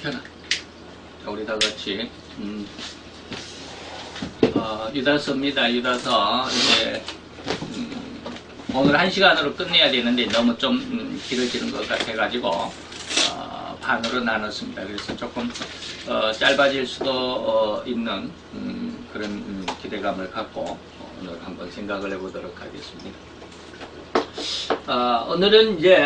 켜놔. 자, 우리 다 같이 유다서입니다. 유다서 이제 오늘 1시간으로 끝내야 되는데 너무 좀 길어지는 것 같아가지고 반으로 나눴습니다. 그래서 조금 짧아질 수도 있는 그런 기대감을 갖고 오늘 한번 생각을 해보도록 하겠습니다. 오늘은 이제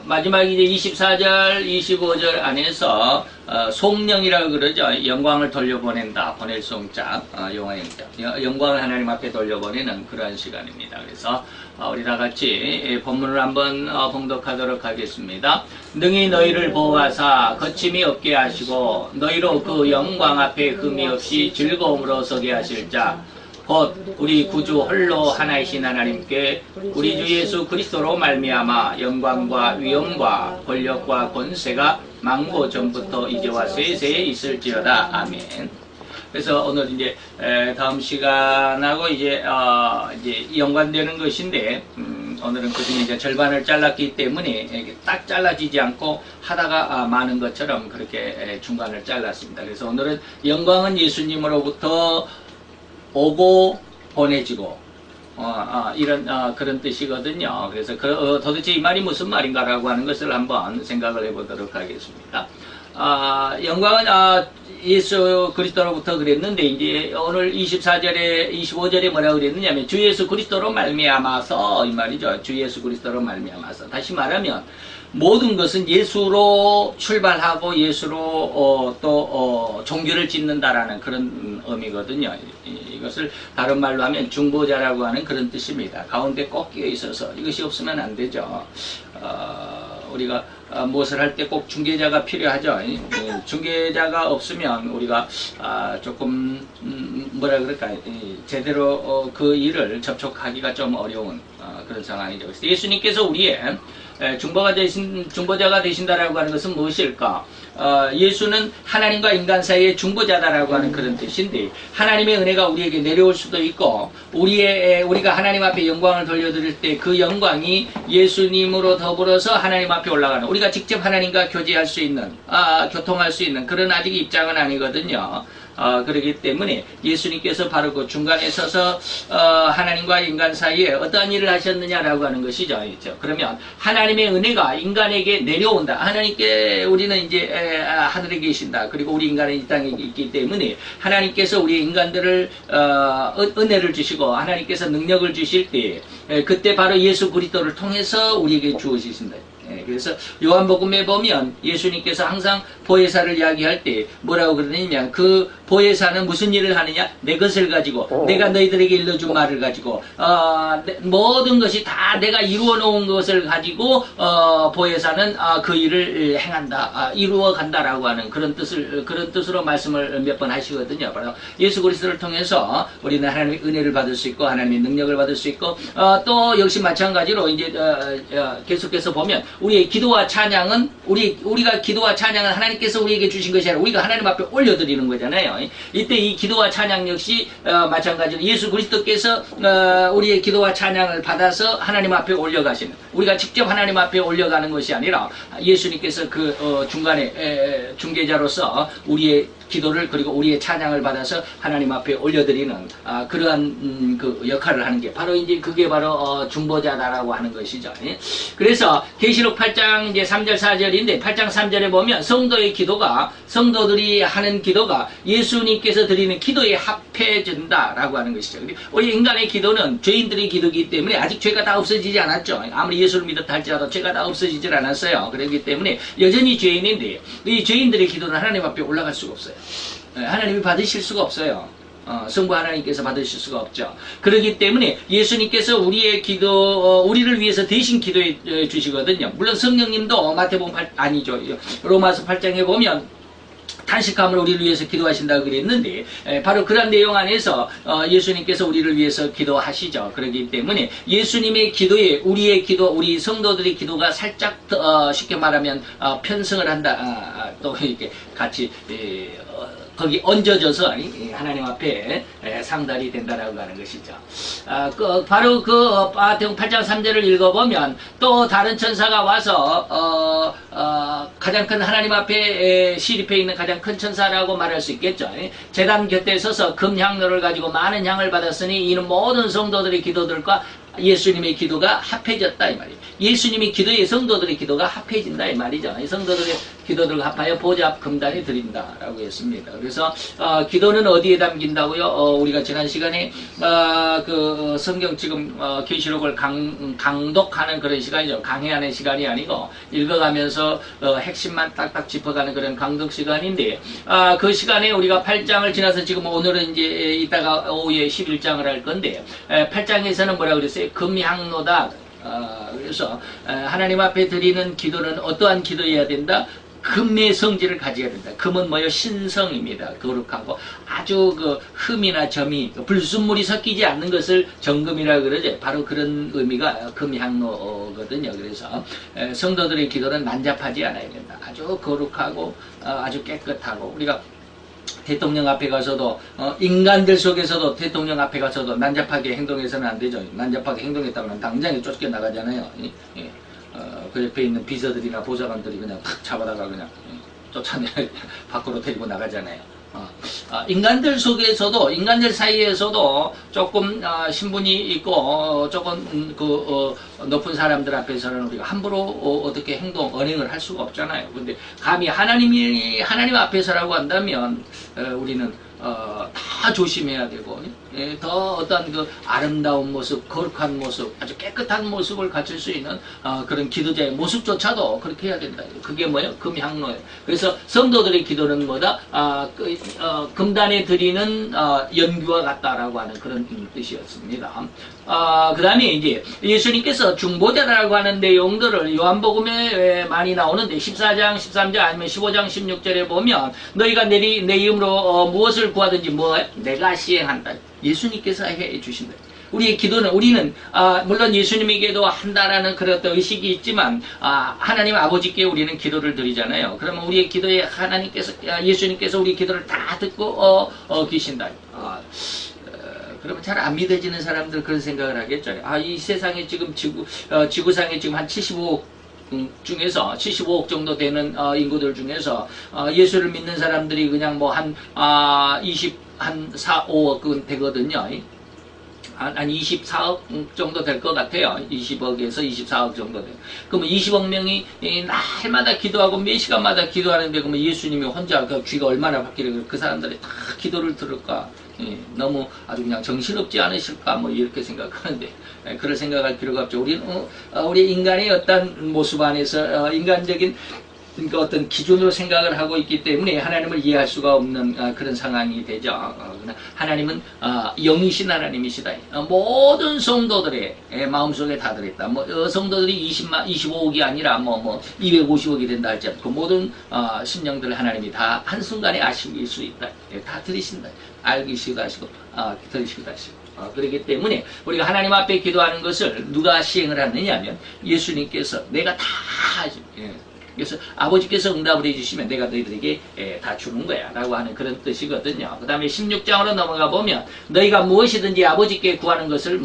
마지막 이제 24절, 25절 안에서 송영이라고 그러죠. 영광을 돌려보낸다. 보낼 송자, 용화영자. 영광을 하나님 앞에 돌려보내는 그러한 시간입니다. 그래서 우리 다 같이 본문을 한번 봉독하도록 하겠습니다. 능히 너희를 보호하사 거침이 없게 하시고 너희로 그 영광 앞에 흠이 없이 즐거움으로 서게 하실 자 곧 우리 구주 홀로 하나이신 하나님께 우리 주 예수 그리스도로 말미암아 영광과 위엄과 권력과 권세가 만고 전부터 이제와 세세에 있을지어다. 아멘. 그래서 오늘 이제 다음 시간하고 이제 연관되는 것인데 오늘은 그중에 이제 절반을 잘랐기 때문에 딱 잘라지지 않고 하다가 많은 것처럼 그렇게 중간을 잘랐습니다. 그래서 오늘은 영광은 예수님으로부터 오고 보내지고 이런 그런 뜻이거든요. 그래서 도대체 이 말이 무슨 말인가라고 하는 것을 한번 생각을 해보도록 하겠습니다. 영광은 예수 그리스도로부터 그랬는데 이제 오늘 24절에 25절에 뭐라고 그랬느냐면 주 예수 그리스도로 말미암아서 이 말이죠. 주 예수 그리스도로 말미암아서. 다시 말하면 모든 것은 예수로 출발하고 예수로 또 종교를 짓는다라는 그런 의미거든요. 이것을 다른 말로 하면 중보자라고 하는 그런 뜻입니다. 가운데 꼭 끼어 있어서 이것이 없으면 안 되죠. 우리가 무엇을 할 때 꼭 중개자가 필요하죠. 중개자가 없으면 우리가 조금 뭐라 그럴까요? 제대로 그 일을 접촉하기가 좀 어려운 그런 상황이죠. 그래서 예수님께서 우리의 중보자가 되신다라고 하는 것은 무엇일까? 예수는 하나님과 인간 사이의 중보자다라고 하는 그런 뜻인데 하나님의 은혜가 우리에게 내려올 수도 있고 우리가 하나님 앞에 영광을 돌려드릴 때 그 영광이 예수님으로 더불어서 하나님 앞에 올라가는 우리가 직접 하나님과 교제할 수 있는 교통할 수 있는 그런 아직 입장은 아니거든요. 그렇기 때문에 예수님께서 바로 그 중간에 서서 하나님과 인간 사이에 어떠한 일을 하셨느냐라고 하는 것이죠. 그러면 하나님의 은혜가 인간에게 내려온다. 하나님께 우리는 이제 하늘에 계신다. 그리고 우리 인간은 이 땅에 있기 때문에 하나님께서 우리 인간들을 은혜를 주시고 하나님께서 능력을 주실 때 그때 바로 예수 그리스도를 통해서 우리에게 주어지신다. 그래서 요한복음에 보면 예수님께서 항상 보혜사를 이야기할 때 뭐라고 그러느냐 그 보혜사는 무슨 일을 하느냐 내 것을 가지고 내가 너희들에게 일러준 말을 가지고 모든 것이 다 내가 이루어 놓은 것을 가지고 보혜사는 그 일을 행한다 이루어 간다라고 하는 그런 뜻으로 말씀을 몇 번 하시거든요. 바로 예수 그리스도를 통해서 우리는 하나님의 은혜를 받을 수 있고 하나님의 능력을 받을 수 있고 또 역시 마찬가지로 이제 계속해서 보면 우리의 기도와 찬양은 우리가 기도와 찬양은 하나님께서 우리에게 주신 것이 아니라 우리가 하나님 앞에 올려드리는 거잖아요. 이때 이 기도와 찬양 역시 마찬가지로 예수 그리스도께서 우리의 기도와 찬양을 받아서 하나님 앞에 올려가시는 우리가 직접 하나님 앞에 올려가는 것이 아니라 예수님께서 그 중간에 중개자로서 우리의 기도를 그리고 우리의 찬양을 받아서 하나님 앞에 올려드리는 그러한 그 역할을 하는 게 바로 이제 그게 바로 중보자다라고 하는 것이죠. 그래서 계시록 8장 이제 3절 4절인데 8장 3절에 보면 성도들이 하는 기도가 예수님께서 드리는 기도에 합해진다라고 하는 것이죠. 우리 인간의 기도는 죄인들의 기도이기 때문에 아직 죄가 다 없어지지 않았죠. 아무리 예수를 믿었다 할지라도 죄가 다 없어지질 않았어요. 그렇기 때문에 여전히 죄인인데 이 죄인들의 기도는 하나님 앞에 올라갈 수가 없어요. 하나님이 받으실 수가 없어요. 성부 하나님께서 받으실 수가 없죠. 그렇기 때문에 예수님께서 우리의 우리를 위해서 대신 기도해 주시거든요. 물론 성령님도 마태복음 로마서 8장에 보면 탄식함으로 우리를 위해서 기도하신다고 그랬는데 바로 그런 내용 안에서 예수님께서 우리를 위해서 기도하시죠. 그렇기 때문에 예수님의 기도에 우리의 기도, 우리 성도들의 기도가 살짝 쉽게 말하면 편성을 한다. 또 이렇게 같이 거기 얹어져서 하나님 앞에 상달이 된다라고 하는 것이죠. 바로 그 마태복음 8장 3절을 읽어보면 또 다른 천사가 와서 가장 큰 하나님 앞에 시립해 있는 가장 큰 천사라고 말할 수 있겠죠. 제단 곁에 서서 금향로를 가지고 많은 향을 받았으니 이는 모든 성도들의 기도들과 예수님의 기도가 합해졌다 이 말이에요. 예수님의 기도에 성도들의 기도가 합해진다 이 말이죠. 성도들의 기도들과 합하여 보좌 앞 금단에 드린다라고 했습니다. 그래서 기도는 어디에 담긴다고요? 우리가 지난 시간에 그 성경 지금 계시록을 강독하는 그런 시간이죠. 강해하는 시간이 아니고 읽어가면서 핵심만 딱딱 짚어가는 그런 강독 시간인데 그 시간에 우리가 8장을 지나서 지금 오늘은 이제 이따가 오후에 11장을 할 건데 8장에서는 뭐라 그랬어요? 금향로다. 그래서 하나님 앞에 드리는 기도는 어떠한 기도해야 된다? 금의 성질을 가져야 된다. 금은 뭐요? 신성입니다. 거룩하고 아주 그 흠이나 점이 불순물이 섞이지 않는 것을 정금이라 그러죠. 바로 그런 의미가 금향로거든요. 그래서 성도들의 기도는 난잡하지 않아야 된다. 아주 거룩하고 아주 깨끗하고 우리가 대통령 앞에 가서도 인간들 속에서도 대통령 앞에 가서도 난잡하게 행동해서는 안 되죠. 난잡하게 행동했다면 당장에 쫓겨나가잖아요. 그 옆에 있는 비서들이나 보좌관들이 그냥 탁 잡아다가 그냥 쫓아내 밖으로 데리고 나가잖아요. 인간들 속에서도 인간들 사이에서도 조금 신분이 있고 조금 높은 사람들 앞에서는 우리가 함부로 어떻게 언행을 할 수가 없잖아요. 근데 감히 하나님 앞에서라고 한다면 우리는 다 조심해야 되고 더 어떤 그 아름다운 모습, 거룩한 모습, 아주 깨끗한 모습을 갖출 수 있는 그런 기도자의 모습조차도 그렇게 해야 된다. 그게 뭐예요? 금향로예요. 그래서 성도들의 기도는 뭐다? 금단에 드리는 연기와 같다라고 하는 그런 뜻이었습니다. 그 다음에 이제 예수님께서 중보자라고 하는 내용들을 요한복음에 많이 나오는데 14장, 13장 아니면 15장, 16절에 보면 너희가 내 이름으로 무엇을 구하든지 내가 시행한다. 예수님께서 해 주신다. 우리의 기도는 우리는 물론 예수님에게도 한다라는 그런 어떤 의식이 있지만 하나님 아버지께 우리는 기도를 드리잖아요. 그러면 우리의 기도에 예수님께서 우리 기도를 다 듣고 계신다. 그러면 잘 안 믿어지는 사람들 그런 생각을 하겠죠. 이 세상에 지금 지구상에 지금 한 75억 중에서 75억 정도 되는 인구들 중에서 예수를 믿는 사람들이 그냥 뭐 한 4, 5억은 되거든요. 한 24억 정도 될 것 같아요. 20억에서 24억 정도 돼요. 그러면 20억 명이 날마다 기도하고 몇 시간마다 기도하는데 그러면 예수님이 혼자 그 귀가 얼마나 바뀌래 그 사람들이 다 기도를 들을까? 너무 아주 그냥 정신없지 않으실까? 뭐 이렇게 생각하는데 그럴 생각할 필요가 없죠. 우리 인간의 어떤 모습 안에서 인간적인 그러니까 어떤 기준으로 생각을 하고 있기 때문에 하나님을 이해할 수가 없는 그런 상황이 되죠. 하나님은 영이신 하나님이시다. 모든 성도들의 마음속에 다 들어있다. 성도들이 25억이 아니라 250억이 된다 할지 그 모든 심령들을 하나님이 다 한순간에 아실 수 있다. 다 들으신다. 알기시기도 하시고 들으시기도 하시고 그렇기 때문에 우리가 하나님 앞에 기도하는 것을 누가 시행을 하느냐 하면 예수님께서 내가 다 하죠. 그래서 아버지께서 응답을 해주시면 내가 너희들에게 다 주는 거야 라고 하는 그런 뜻이거든요. 그 다음에 16장으로 넘어가 보면 너희가 무엇이든지 아버지께 구하는 것을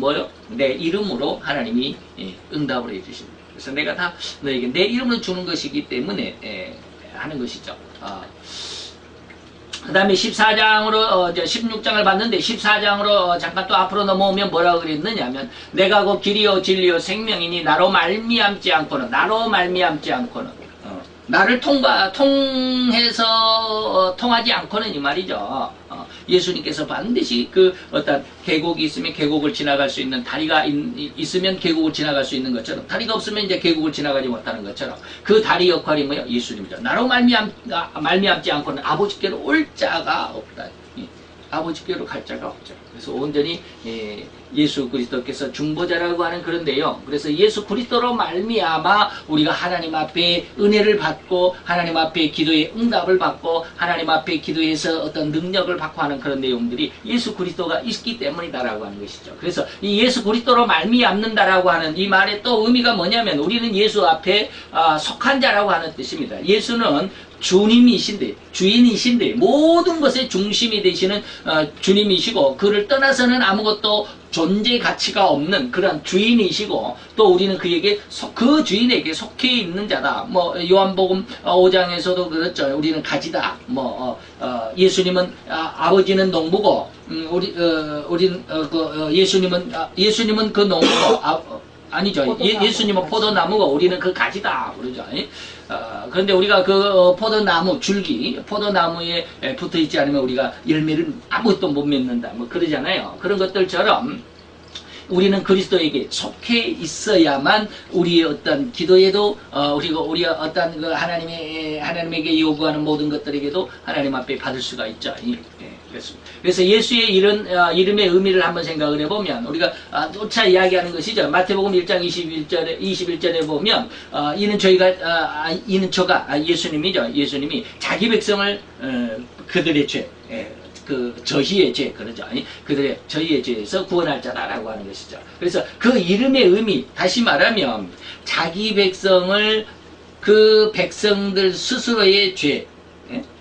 내 이름으로 하나님이 응답을 해주십니다. 그래서 내가 다 너희에게 내 이름으로 주는 것이기 때문에 하는 것이죠. 그 다음에 14장으로 16장을 봤는데 14장으로 잠깐 또 앞으로 넘어오면 뭐라고 그랬느냐면 내가 그 길이요 진리요 생명이니 나로 말미암지 않고는 나를 통해서 통하지 않고는 이 말이죠. 예수님께서 반드시 그 어떤 계곡이 있으면 계곡을 지나갈 수 있는 다리가 있으면 계곡을 지나갈 수 있는 것처럼 다리가 없으면 이제 계곡을 지나가지 못하는 것처럼 그 다리 역할이 뭐예요? 예수님이죠. 나로 말미암지 않고는 아버지께로 올 자가 없다. 아버지께로 갈 자가 없죠. 그래서 온전히 예수 그리스도께서 중보자라고 하는 그런 내용. 그래서 예수 그리스도로 말미암아 우리가 하나님 앞에 은혜를 받고 하나님 앞에 기도의 응답을 받고 하나님 앞에 기도에서 어떤 능력을 받고 하는 그런 내용들이 예수 그리스도가 있기 때문이다라고 하는 것이죠. 그래서 이 예수 그리스도로 말미암는다라고 하는 이 말의 또 의미가 뭐냐면 우리는 예수 앞에 속한 자라고 하는 뜻입니다. 예수는 주인이신데 모든 것의 중심이 되시는 주님이시고 그를 떠나서는 아무것도 존재 가치가 없는 그런 주인이시고 또 우리는 그에게 그 주인에게 속해 있는 자다. 뭐 요한복음 5장에서도 그렇죠. 우리는 가지다. 예수님은 아버지는 농부고 우리는 예수님은 그 농부고 아니죠. 예수님은 포도나무고 우리는 그 가지다. 그러죠. 그런데 우리가 그 포도나무 줄기, 포도나무에 붙어 있지 않으면 우리가 열매를 아무것도 못 맺는다. 뭐 그러잖아요. 그런 것들처럼 우리는 그리스도에게 속해 있어야만 우리의 어떤 기도에도 우리가 어떤 그 하나님에게 요구하는 모든 것들에게도 하나님 앞에 받을 수가 있죠. 그렇습니다. 그래서 예수의 이름의 의미를 한번 생각을 해보면 우리가 또차 이야기하는 것이죠. 마태복음 1장 21절에 보면 이는 저가 예수님이죠. 예수님이 자기 백성을 그들의 죄 그 저희의 죄 그러죠. 그들의 저희의 죄에서 구원할 자라라고 하는 것이죠. 그래서 그 이름의 의미 다시 말하면 자기 백성을 그 백성들 스스로의 죄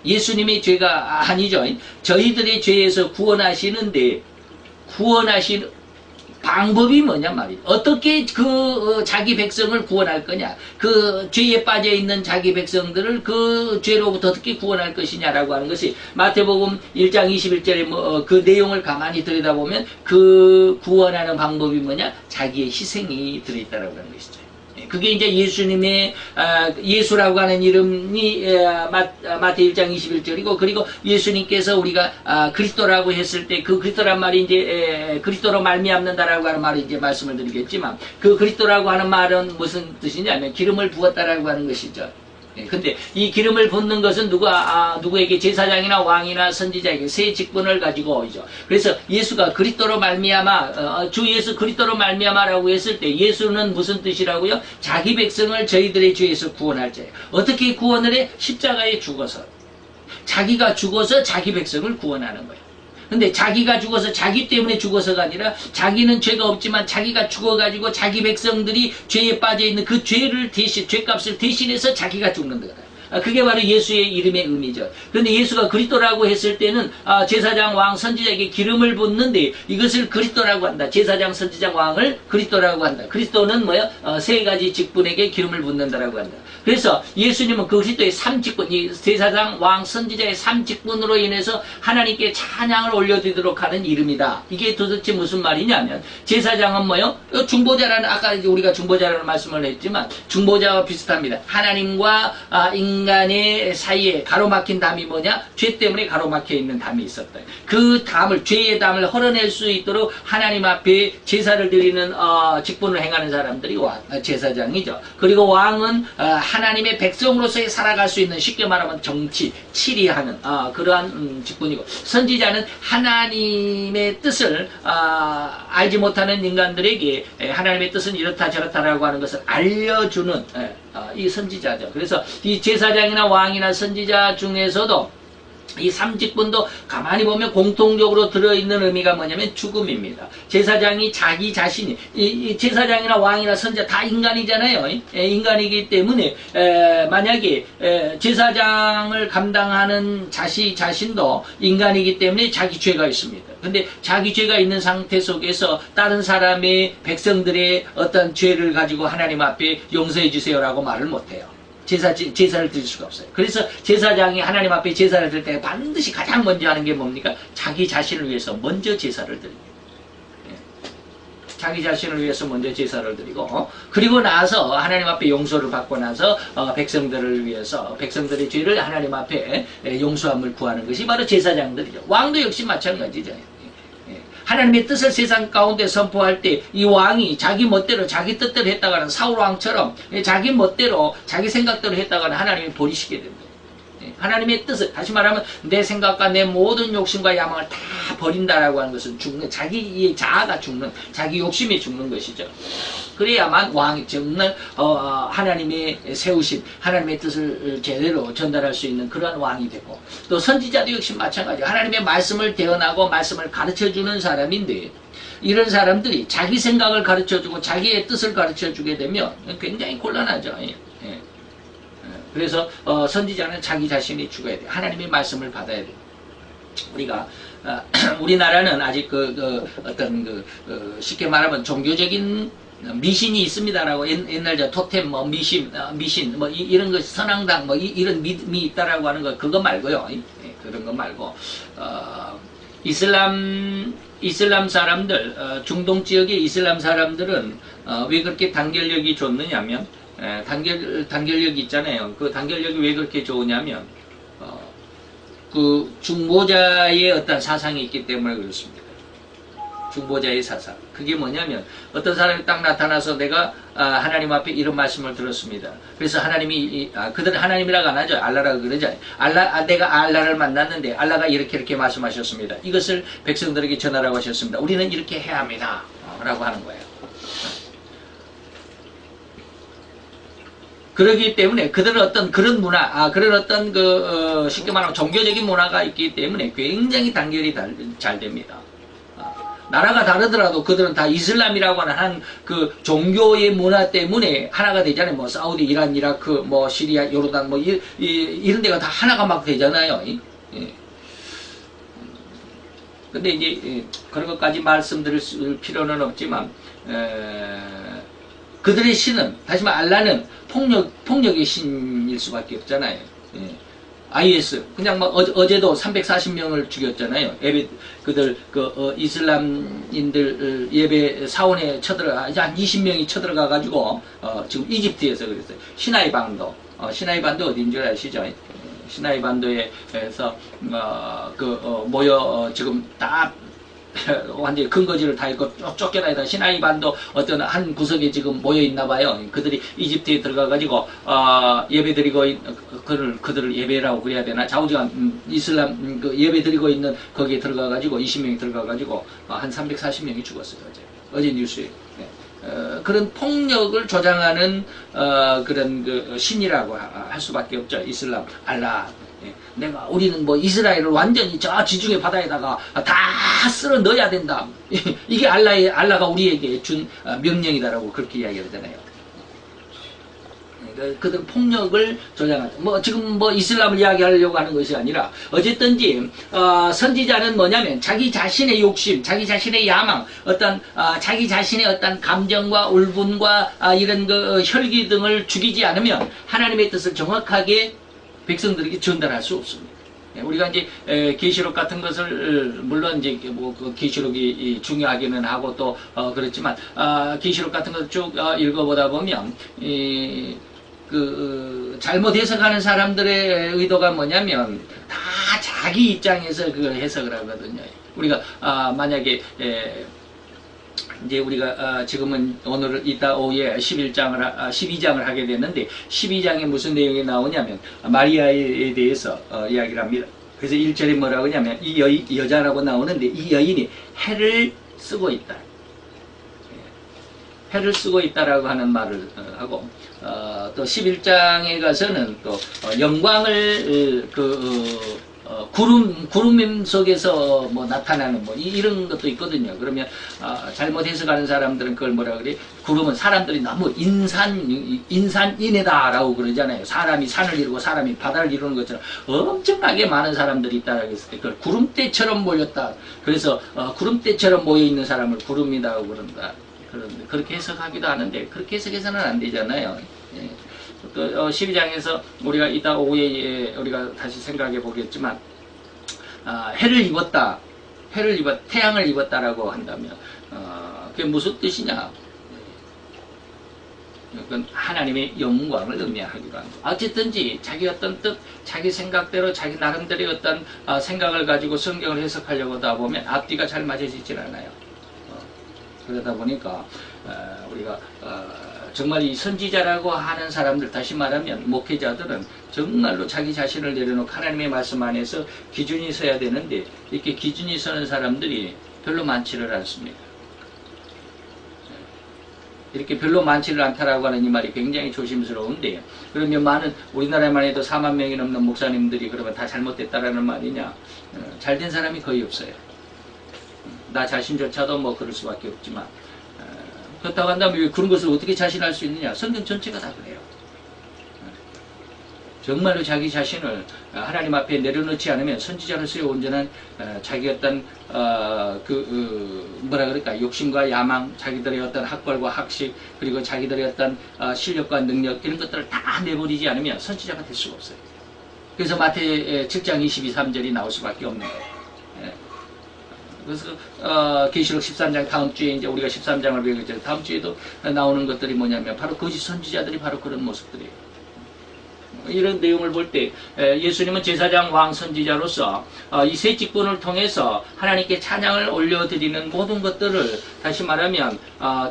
예수님의 죄가 아니죠. 저희들의 죄에서 구원하시는데 구원하신 방법이 뭐냐 말이에요. 어떻게 그 자기 백성을 구원할 거냐. 그 죄에 빠져 있는 자기 백성들을 그 죄로부터 어떻게 구원할 것이냐라고 하는 것이 마태복음 1장 21절에 그 내용을 가만히 들여다보면 그 구원하는 방법이 뭐냐. 자기의 희생이 들어있다라고 하는 것이죠. 그게 이제 예수님의 예수라고 하는 이름이 마태 1장 21절이고 그리고 예수님께서 우리가 그리스도라고 했을 때 그 그리스도란 말이 이제 그리스도로 말미암는다라고 하는 말을 이제 말씀을 드리겠지만 그 그리스도라고 하는 말은 무슨 뜻이냐면 기름을 부었다라고 하는 것이죠. 근데 이 기름을 붓는 것은 누구에게 제사장이나 왕이나 선지자에게 세 직분을 가지고 오죠. 그래서 예수가 그리스도로 말미암아 주 예수 그리스도로 말미암아라고 했을 때 예수는 무슨 뜻이라고요? 자기 백성을 저희들의 죄에서 구원할 자예요. 어떻게 구원을 해? 십자가에 죽어서 자기가 죽어서 자기 백성을 구원하는 거예요. 근데 자기가 죽어서 자기 때문에 죽어서가 아니라 자기는 죄가 없지만 자기가 죽어가지고 자기 백성들이 죄에 빠져있는 그 죄를 죄값을 대신해서 자기가 죽는 거다. 그게 바로 예수의 이름의 의미죠. 그런데 예수가 그리스도라고 했을 때는 제사장, 왕, 선지자에게 기름을 붓는데 이것을 그리스도라고 한다. 제사장, 선지장, 왕을 그리스도라고 한다. 그리스도는 뭐야? 세 가지 직분에게 기름을 붓는다라고 한다. 그래서 예수님은 그 그리스도의 삼직분, 이 제사장, 왕, 선지자의 삼직분으로 인해서 하나님께 찬양을 올려드리도록 하는 이름이다. 이게 도대체 무슨 말이냐면 제사장은 뭐요? 중보자라는 아까 우리가 중보자라는 말씀을 했지만 중보자와 비슷합니다. 하나님과 인간의 사이에 가로막힌 담이 뭐냐? 죄 때문에 가로막혀 있는 담이 있었다. 그 담을 죄의 담을 헐어낼 수 있도록 하나님 앞에 제사를 드리는 직분을 행하는 사람들이 제사장이죠. 그리고 왕은 하나님의 백성으로서의 살아갈 수 있는 쉽게 말하면 정치, 치리하는 그러한 직분이고 선지자는 하나님의 뜻을 알지 못하는 인간들에게 하나님의 뜻은 이렇다 저렇다라고 하는 것을 알려주는 이 선지자죠. 그래서 이 제사장이나 왕이나 선지자 중에서도 이 삼직분도 가만히 보면 공통적으로 들어있는 의미가 뭐냐면 죽음입니다. 제사장이 자기 자신이 이 제사장이나 왕이나 선지자 다 인간이잖아요. 인간이기 때문에 만약에 제사장을 감당하는 자신도 인간이기 때문에 자기 죄가 있습니다. 근데 자기 죄가 있는 상태 속에서 다른 사람의 백성들의 어떤 죄를 가지고 하나님 앞에 용서해 주세요라고 말을 못해요. 제사를 드릴 수가 없어요. 그래서 제사장이 하나님 앞에 제사를 드릴 때 반드시 가장 먼저 하는 게 뭡니까? 자기 자신을 위해서 먼저 제사를 드립니다. 자기 자신을 위해서 먼저 제사를 드리고 그리고 나서 하나님 앞에 용서를 받고 나서 백성들을 위해서 백성들의 죄를 하나님 앞에 용서함을 구하는 것이 바로 제사장들이죠. 왕도 역시 마찬가지죠. 하나님의 뜻을 세상 가운데 선포할 때 이 왕이 자기 멋대로 자기 뜻대로 했다가는 사울 왕처럼 자기 멋대로 자기 생각대로 했다가는 하나님이 버리시게 됩니다. 하나님의 뜻을 다시 말하면 내 생각과 내 모든 욕심과 야망을 다 버린다라고 하는 것은 죽는 자기의 자아가 죽는 자기 욕심이 죽는 것이죠. 그래야만 왕이 정말 하나님의 세우신 하나님의 뜻을 제대로 전달할 수 있는 그러한 왕이 되고 또 선지자도 역시 마찬가지예요. 하나님의 말씀을 대언하고 말씀을 가르쳐주는 사람인데 이런 사람들이 자기 생각을 가르쳐주고 자기의 뜻을 가르쳐주게 되면 굉장히 곤란하죠. 그래서 선지자는 자기 자신이 죽어야 돼요. 하나님의 말씀을 받아야 돼요. 우리가 우리나라는 아직 쉽게 말하면 종교적인 미신이 있습니다라고 옛날 저 토템 뭐 미신 뭐 이런 거 선앙당 뭐 이런 믿음이 있다라고 하는 거 그거 말고요. 그런 거 말고 이슬람 사람들 중동 지역의 이슬람 사람들은 왜 그렇게 단결력이 좋느냐면 단결력이 있잖아요. 그 단결력이 왜 그렇게 좋으냐면 그 중보자의 어떤 사상이 있기 때문에 그렇습니다. 중보자의 사상. 그게 뭐냐면 어떤 사람이 딱 나타나서 내가 하나님 앞에 이런 말씀을 들었습니다. 그래서 하나님이 그들은 하나님이라고 안 하죠. 알라라고 그러죠. 내가 알라를 만났는데 알라가 이렇게 말씀하셨습니다. 이것을 백성들에게 전하라고 하셨습니다. 우리는 이렇게 해야 합니다. 라고 하는 거예요. 그러기 때문에 그들은 어떤 그런 문화, 그런 어떤 쉽게 말하면 종교적인 문화가 있기 때문에 굉장히 단결이 잘 됩니다. 나라가 다르더라도 그들은 다 이슬람이라고 하는 한 그 종교의 문화 때문에 하나가 되잖아요. 뭐 사우디, 이란, 이라크, 뭐 시리아, 요르단 뭐 이런 데가 다 하나가 막 되잖아요. 근데 이제 그런 것까지 말씀드릴 필요는 없지만 그들의 신은 다시 말해 알라는 폭력의 신일 수밖에 없잖아요. IS 그냥 막 어제도 340명을 죽였잖아요. 그들 이슬람인들 예배 사원에 한 20명이 쳐들어가 가지고 지금 이집트에서 그랬어요. 시나이 반도 어딘 줄 아시죠? 시나이 반도에서 모여 지금 다 완전히 근거지를 다 있고 쫓겨나다 시나이 반도 어떤 한 구석에 지금 모여 있나 봐요. 그들이 이집트에 들어가 가지고 예배 드리고 그들을 예배라고 그래야 되나 좌우지간 이슬람 예배 드리고 있는 거기에 들어가 가지고 20명이 들어가 가지고 한 340명이 죽었어요. 어제 뉴스에. 그런 폭력을 조장하는 그런 신이라고 할 수밖에 없죠. 이슬람 알라. 우리는 뭐 이스라엘을 완전히 저 지중해 바다에다가 다 쓸어 넣어야 된다. 이게 알라가 우리에게 준 명령이다라고 그렇게 이야기하잖아요. 그들 폭력을 조장하죠. 지금 이슬람을 이야기하려고 하는 것이 아니라 어쨌든지 선지자는 뭐냐면 자기 자신의 욕심, 자기 자신의 야망, 자기 자신의 어떤 감정과 울분과 이런 혈기 등을 죽이지 않으면 하나님의 뜻을 정확하게 백성들에게 전달할 수 없습니다. 우리가 이제 계시록 같은 것을 물론 이제 계시록이 중요하기는 하고 또 그렇지만 계시록 같은 것을 쭉 읽어보다 보면 잘못 해석하는 사람들의 의도가 뭐냐면 다 자기 입장에서 그걸 해석을 하거든요. 우리가 만약에 이제 우리가 지금은 오늘 이따 오후에 12장을 하게 됐는데 12장에 무슨 내용이 나오냐면 마리아에 대해서 이야기를 합니다. 그래서 1절에 뭐라고 하냐면 이 여자라고 나오는데 이 여인이 해를 쓰고 있다. 해를 쓰고 있다라고 하는 말을 하고 또 11장에 가서는 또 영광을 구름 속에서 나타나는 이런 것도 있거든요. 그러면 잘못 해석하는 사람들은 그걸 뭐라 그래? 구름은 사람들이 너무 인산인해다라고 그러잖아요. 사람이 산을 이루고 사람이 바다를 이루는 것처럼 엄청나게 많은 사람들이 있다라고 했을 때 그걸 구름대처럼 모였다. 그래서 구름대처럼 모여 있는 사람을 구름이라고 그런다. 그렇게 해석하기도 하는데 그렇게 해석해서는 안 되잖아요. 또 12장에서 우리가 이따 오후에 우리가 다시 생각해 보겠지만 해를 입었다. 태양을 입었다라고 한다면 그게 무슨 뜻이냐? 그건 하나님의 영광을 의미하기도 합니다. 어쨌든지 자기 어떤 뜻, 자기 생각대로 자기 나름대로의 어떤 생각을 가지고 성경을 해석하려고 하다 보면 앞뒤가 잘 맞아지질 않아요. 그러다 보니까 우리가 정말 이 선지자라고 하는 사람들, 다시 말하면 목회자들은 정말로 자기 자신을 내려놓고 하나님의 말씀 안에서 기준이 서야 되는데 이렇게 기준이 서는 사람들이 별로 많지를 않습니다. 이렇게 별로 많지를 않다라고 하는 이 말이 굉장히 조심스러운데, 그러면 우리나라에만 해도 4만 명이 넘는 목사님들이 그러면 다 잘못됐다라는 말이냐? 잘된 사람이 거의 없어요. 나 자신조차도 그럴 수밖에 없지만, 그렇다고 한다면 왜 그런 것을 어떻게 자신할 수 있느냐? 성경 전체가 다 그래요. 정말로 자기 자신을 하나님 앞에 내려놓지 않으면 선지자로서의 온전한 자기 어떤 뭐라 그럴까, 욕심과 야망, 자기들의 어떤 학벌과 학식, 그리고 자기들의 어떤 실력과 능력, 이런 것들을 다 내버리지 않으면 선지자가 될 수가 없어요. 그래서 마태 7장 22, 3절이 나올 수밖에 없는 거예요. 예. 그래서 계시록 13장, 다음 주에 이제 우리가 13장을 배우겠죠. 다음 주에도 나오는 것들이 뭐냐면 바로 거짓 선지자들이 바로 그런 모습들이에요. 이런 내용을 볼 때 예수님은 제사장, 왕, 선지자로서 이 세 직분을 통해서 하나님께 찬양을 올려드리는 모든 것들을, 다시 말하면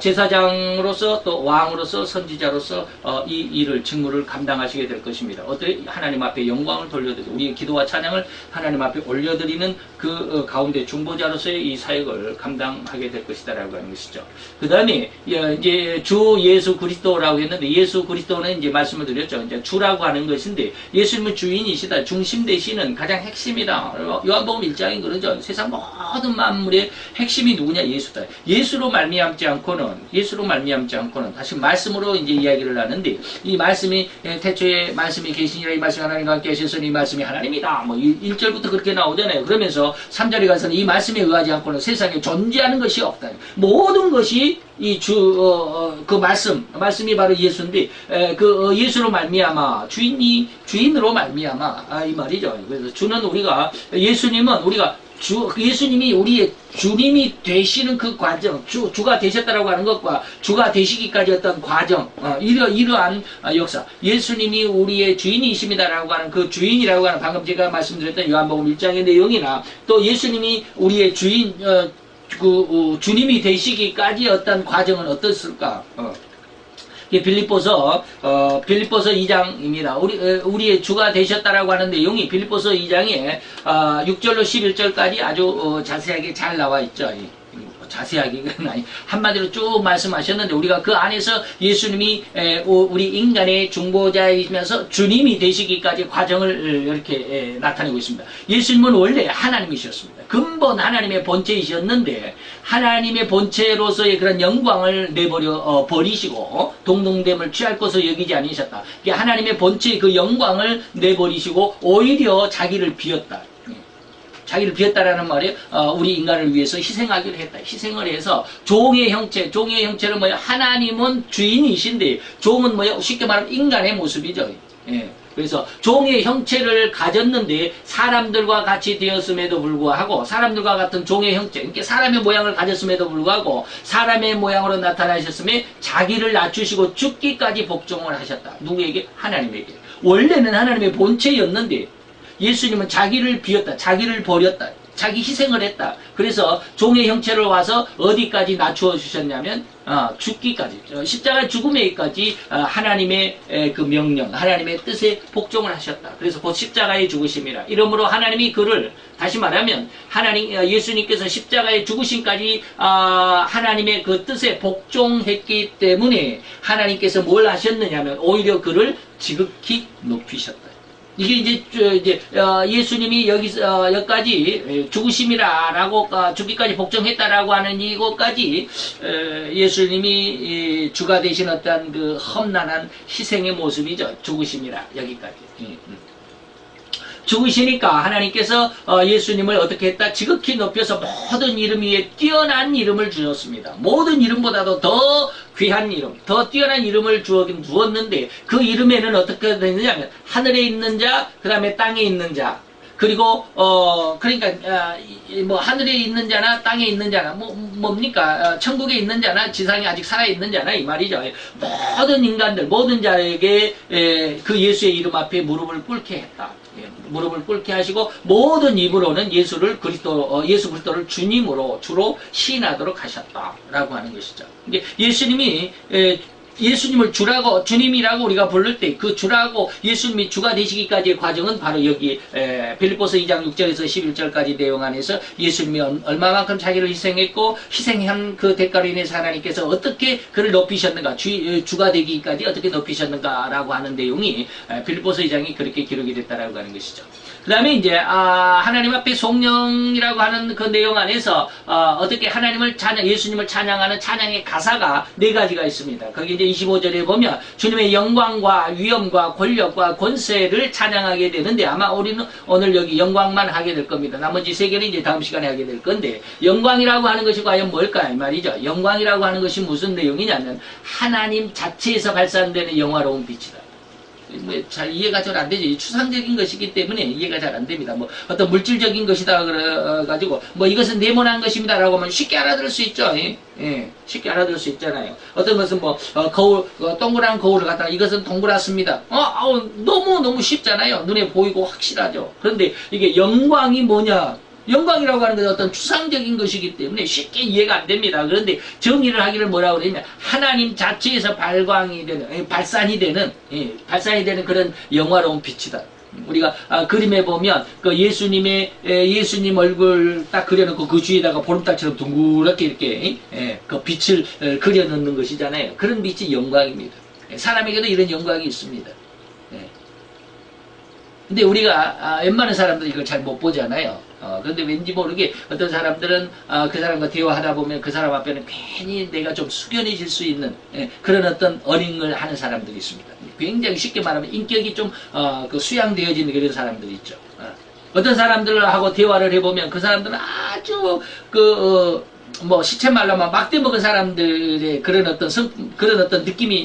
제사장으로서 또 왕으로서 선지자로서 이 일을, 직무를 감당하시게 될 것입니다. 어떻게? 하나님 앞에 영광을 돌려드리고 우리의 기도와 찬양을 하나님 앞에 올려드리는 그 가운데 중보자로서의 이 사역을 감당하게 될 것이다라고 하는 것이죠. 그 다음에 이제 주 예수 그리스도라고 했는데, 예수 그리스도는 이제 말씀을 드렸죠. 이제 주라고 하는 것인데, 예수님은 주인이시다. 중심 되시는 가장 핵심이다. 요한복음 1장인 그러죠. 세상 모든 만물의 핵심이 누구냐? 예수다. 예수로 말미암지 않고는 다시 말씀으로 이제 이야기를 하는데, 이 말씀이 태초에 말씀이 계시니라, 이 말씀이 하나님과 함께 하셨으니 이 말씀이 하나님이다. 뭐 1절부터 그렇게 나오잖아요. 그러면서 3절에 가서는 이 말씀에 의하지 않고는 세상에 존재하는 것이 없다. 모든 것이 이 그 말씀이 바로 예수인데, 그 예수로 말미암아, 주인으로 말미암아, 이 말이죠. 그래서 주는 우리가, 예수님은 우리가 예수님이 우리의 주님이 되시는 그 과정, 주가 되셨다라고 하는 것과 주가 되시기까지 어떤 과정, 이러한 역사, 예수님이 우리의 주인이십니다라고 하는 그 주인이라고 하는, 방금 제가 말씀드렸던 요한복음 1장의 내용이나, 또 예수님이 우리의 주인, 주님이 되시기까지 어떤 과정은 어떻을까? 빌립보서 2장입니다. 우리의 주가 되셨다라고 하는 내용이 빌립보서 2장에 6절로 11절까지 아주 자세하게 잘 나와 있죠. 자세하게는 아니, 한마디로 쭉 말씀하셨는데, 우리가 그 안에서 예수님이 우리 인간의 중보자이면서 주님이 되시기까지 과정을 이렇게 나타내고 있습니다. 예수님은 원래 하나님이셨습니다. 근본 하나님의 본체이셨는데, 하나님의 본체로서의 그런 영광을 내버려 버리시고 동등됨을 취할 것을 여기지 않으셨다. 하나님의 본체의 그 영광을 내버리시고 오히려 자기를 비웠다. 자기를 비웠다라는 말이 우리 인간을 위해서 희생하기로 했다. 희생을 해서 종의 형체는 뭐야? 하나님은 주인이신데 종은 뭐야? 쉽게 말하면 인간의 모습이죠. 예. 그래서 종의 형체를 가졌는데 사람들과 같이 되었음에도 불구하고, 사람들과 같은 종의 형체, 그러니까 사람의 모양을 가졌음에도 불구하고 사람의 모양으로 나타나셨음에 자기를 낮추시고 죽기까지 복종을 하셨다. 누구에게? 하나님에게. 원래는 하나님의 본체였는데 예수님은 자기를 비웠다. 자기를 버렸다. 자기 희생을 했다. 그래서 종의 형체로 와서 어디까지 낮추어 주셨냐면 죽기까지, 십자가 죽음에까지 하나님의 그 명령, 하나님의 뜻에 복종을 하셨다. 그래서 곧 십자가의 죽으심이라. 이러므로 하나님이 그를, 다시 말하면 예수님께서 십자가의 죽으심까지 하나님의 그 뜻에 복종했기 때문에 하나님께서 뭘 하셨느냐면 오히려 그를 지극히 높이셨다. 이게 이제 예수님이 여기까지 죽으심이라라고 죽기까지 복종했다라고 하는 이것까지 예수님이 주가 되신 어떤 그 험난한 희생의 모습이죠. 죽으심이라 여기까지. 죽으시니까 하나님께서 예수님을 어떻게 했다? 지극히 높여서 모든 이름 위에 뛰어난 이름을 주셨습니다. 모든 이름보다도 더 귀한 이름, 더 뛰어난 이름을 주었는데, 그 이름에는 어떻게 되느냐면 하늘에 있는 자, 그 다음에 땅에 있는 자, 그리고 그러니까 뭐 하늘에 있는 자나 땅에 있는 자나 뭡니까? 천국에 있는 자나 지상에 아직 살아 있는 자나 이 말이죠. 모든 인간들, 모든 자에게 그 예수의 이름 앞에 무릎을 꿇게 했다. 무릎을 꿇게 하시고 모든 입으로는 예수 그리스도를 주님으로, 주로 시인하도록 하셨다라고 하는 것이죠. 이제 예수님을 주님이라고 우리가 부를 때 그 주라고, 예수님이 주가 되시기까지의 과정은 바로 여기 빌립보서 2장 6절에서 11절까지 내용 안에서 예수님이 얼마만큼 자기를 희생했고, 희생한 그 대가로 인해서 하나님께서 어떻게 그를 높이셨는가, 주가 되기까지 어떻게 높이셨는가라고 하는 내용이 빌립보서 2장이 그렇게 기록이 됐다라고 하는 것이죠. 그 다음에 이제 하나님 앞에 송영이라고 하는 그 내용 안에서 어떻게 예수님을 찬양하는 찬양의 가사가 4가지가 있습니다. 거기 이제 25절에 보면 주님의 영광과 위엄과 권력과 권세를 찬양하게 되는데 아마 우리는 오늘 여기 영광만 하게 될 겁니다. 나머지 세 개는 이제 다음 시간에 하게 될 건데 영광이라고 하는 것이 과연 뭘까 이 말이죠. 영광이라고 하는 것이 무슨 내용이냐면 하나님 자체에서 발산되는 영화로운 빛이다. 잘 이해가 잘 안 되죠. 추상적인 것이기 때문에 이해가 잘 안 됩니다. 뭐 어떤 물질적인 것이다 그래가지고 뭐 이것은 네모난 것입니다라고 하면 쉽게 알아들을 수 있죠. 예, 쉽게 알아들을 수 있잖아요. 어떤 것은 뭐 거울 동그란 거울을 갖다가 이것은 동그랗습니다. 너무 쉽잖아요. 눈에 보이고 확실하죠. 그런데 이게 영광이 뭐냐? 영광이라고 하는 것은 어떤 추상적인 것이기 때문에 쉽게 이해가 안 됩니다. 그런데 정의를 하기를 뭐라고 그러냐면 하나님 자체에서 발산이 되는 그런 영화로운 빛이다. 우리가 그림에 보면 그 예수님 얼굴 딱 그려놓고 그 주위에다가 보름달처럼 둥그렇게 이렇게 그 빛을 그려놓는 것이잖아요. 그런 빛이 영광입니다. 사람에게도 이런 영광이 있습니다. 근데 우리가 웬만한 사람들이 이걸 잘 못 보잖아요. 그런데 왠지 모르게 어떤 사람들은 그 사람과 대화하다 보면 그 사람 앞에는 괜히 내가 좀 숙연해질 수 있는 그런 어떤 어린걸 하는 사람들이 있습니다. 굉장히 쉽게 말하면 인격이 좀 그 수양되어지는 그런 사람들이 있죠. 어떤 사람들하고 대화를 해보면 그 사람들은 아주 뭐 시체 말로만 막대 먹은 사람들의 그런 어떤 느낌이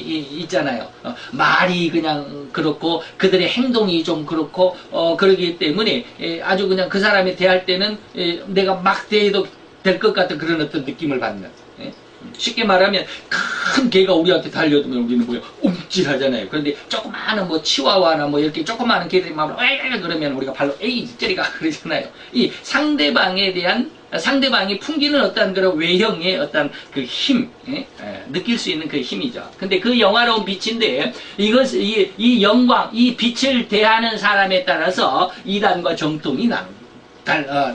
있잖아요. 말이 그냥 그렇고 그들의 행동이 좀 그렇고 그러기 때문에 아주 그냥 그 사람이 대할 때는 내가 막 대해도 될 것 같은 그런 어떤 느낌을 받는. 쉽게 말하면 큰 개가 우리한테 달려들면 우리는 뭐야 움찔하잖아요. 그런데 조그마한 뭐 치와와나 뭐 이렇게 조그마한 개들이 막 그러면 우리가 발로 에이 저리가 그러잖아요. 이 상대방이 풍기는 어떤 그런 외형의 어떤 그 힘, 느낄 수 있는 그 힘이죠. 근데 그 영화로운 빛인데 이 영광, 이 빛을 대하는 사람에 따라서 이단과 정통이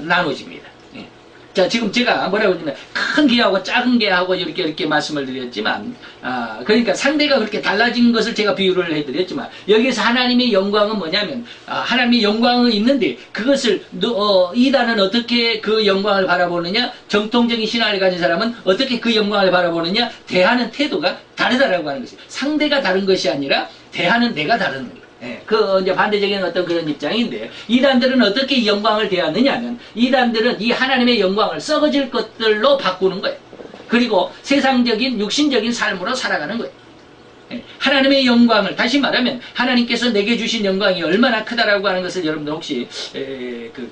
나눠집니다. 자, 지금 제가 뭐라고 했냐면 큰 개하고 작은 개하고 이렇게 말씀을 드렸지만 그러니까 상대가 그렇게 달라진 것을 제가 비유를 해드렸지만 여기서 하나님의 영광은 뭐냐면 하나님의 영광은 있는데 그것을 이단은 어떻게 그 영광을 바라보느냐, 정통적인 신앙을 가진 사람은 어떻게 그 영광을 바라보느냐, 대하는 태도가 다르다라고 하는 것이 상대가 다른 것이 아니라 대하는 내가 다른 거예요. 이제 반대적인 어떤 그런 입장인데, 이단들은 어떻게 이 영광을 대하느냐면, 이단들은 이 하나님의 영광을 썩어질 것들로 바꾸는 거예요. 그리고 세상적인, 육신적인 삶으로 살아가는 거예요. 하나님의 영광을, 다시 말하면, 하나님께서 내게 주신 영광이 얼마나 크다라고 하는 것을 여러분들 혹시,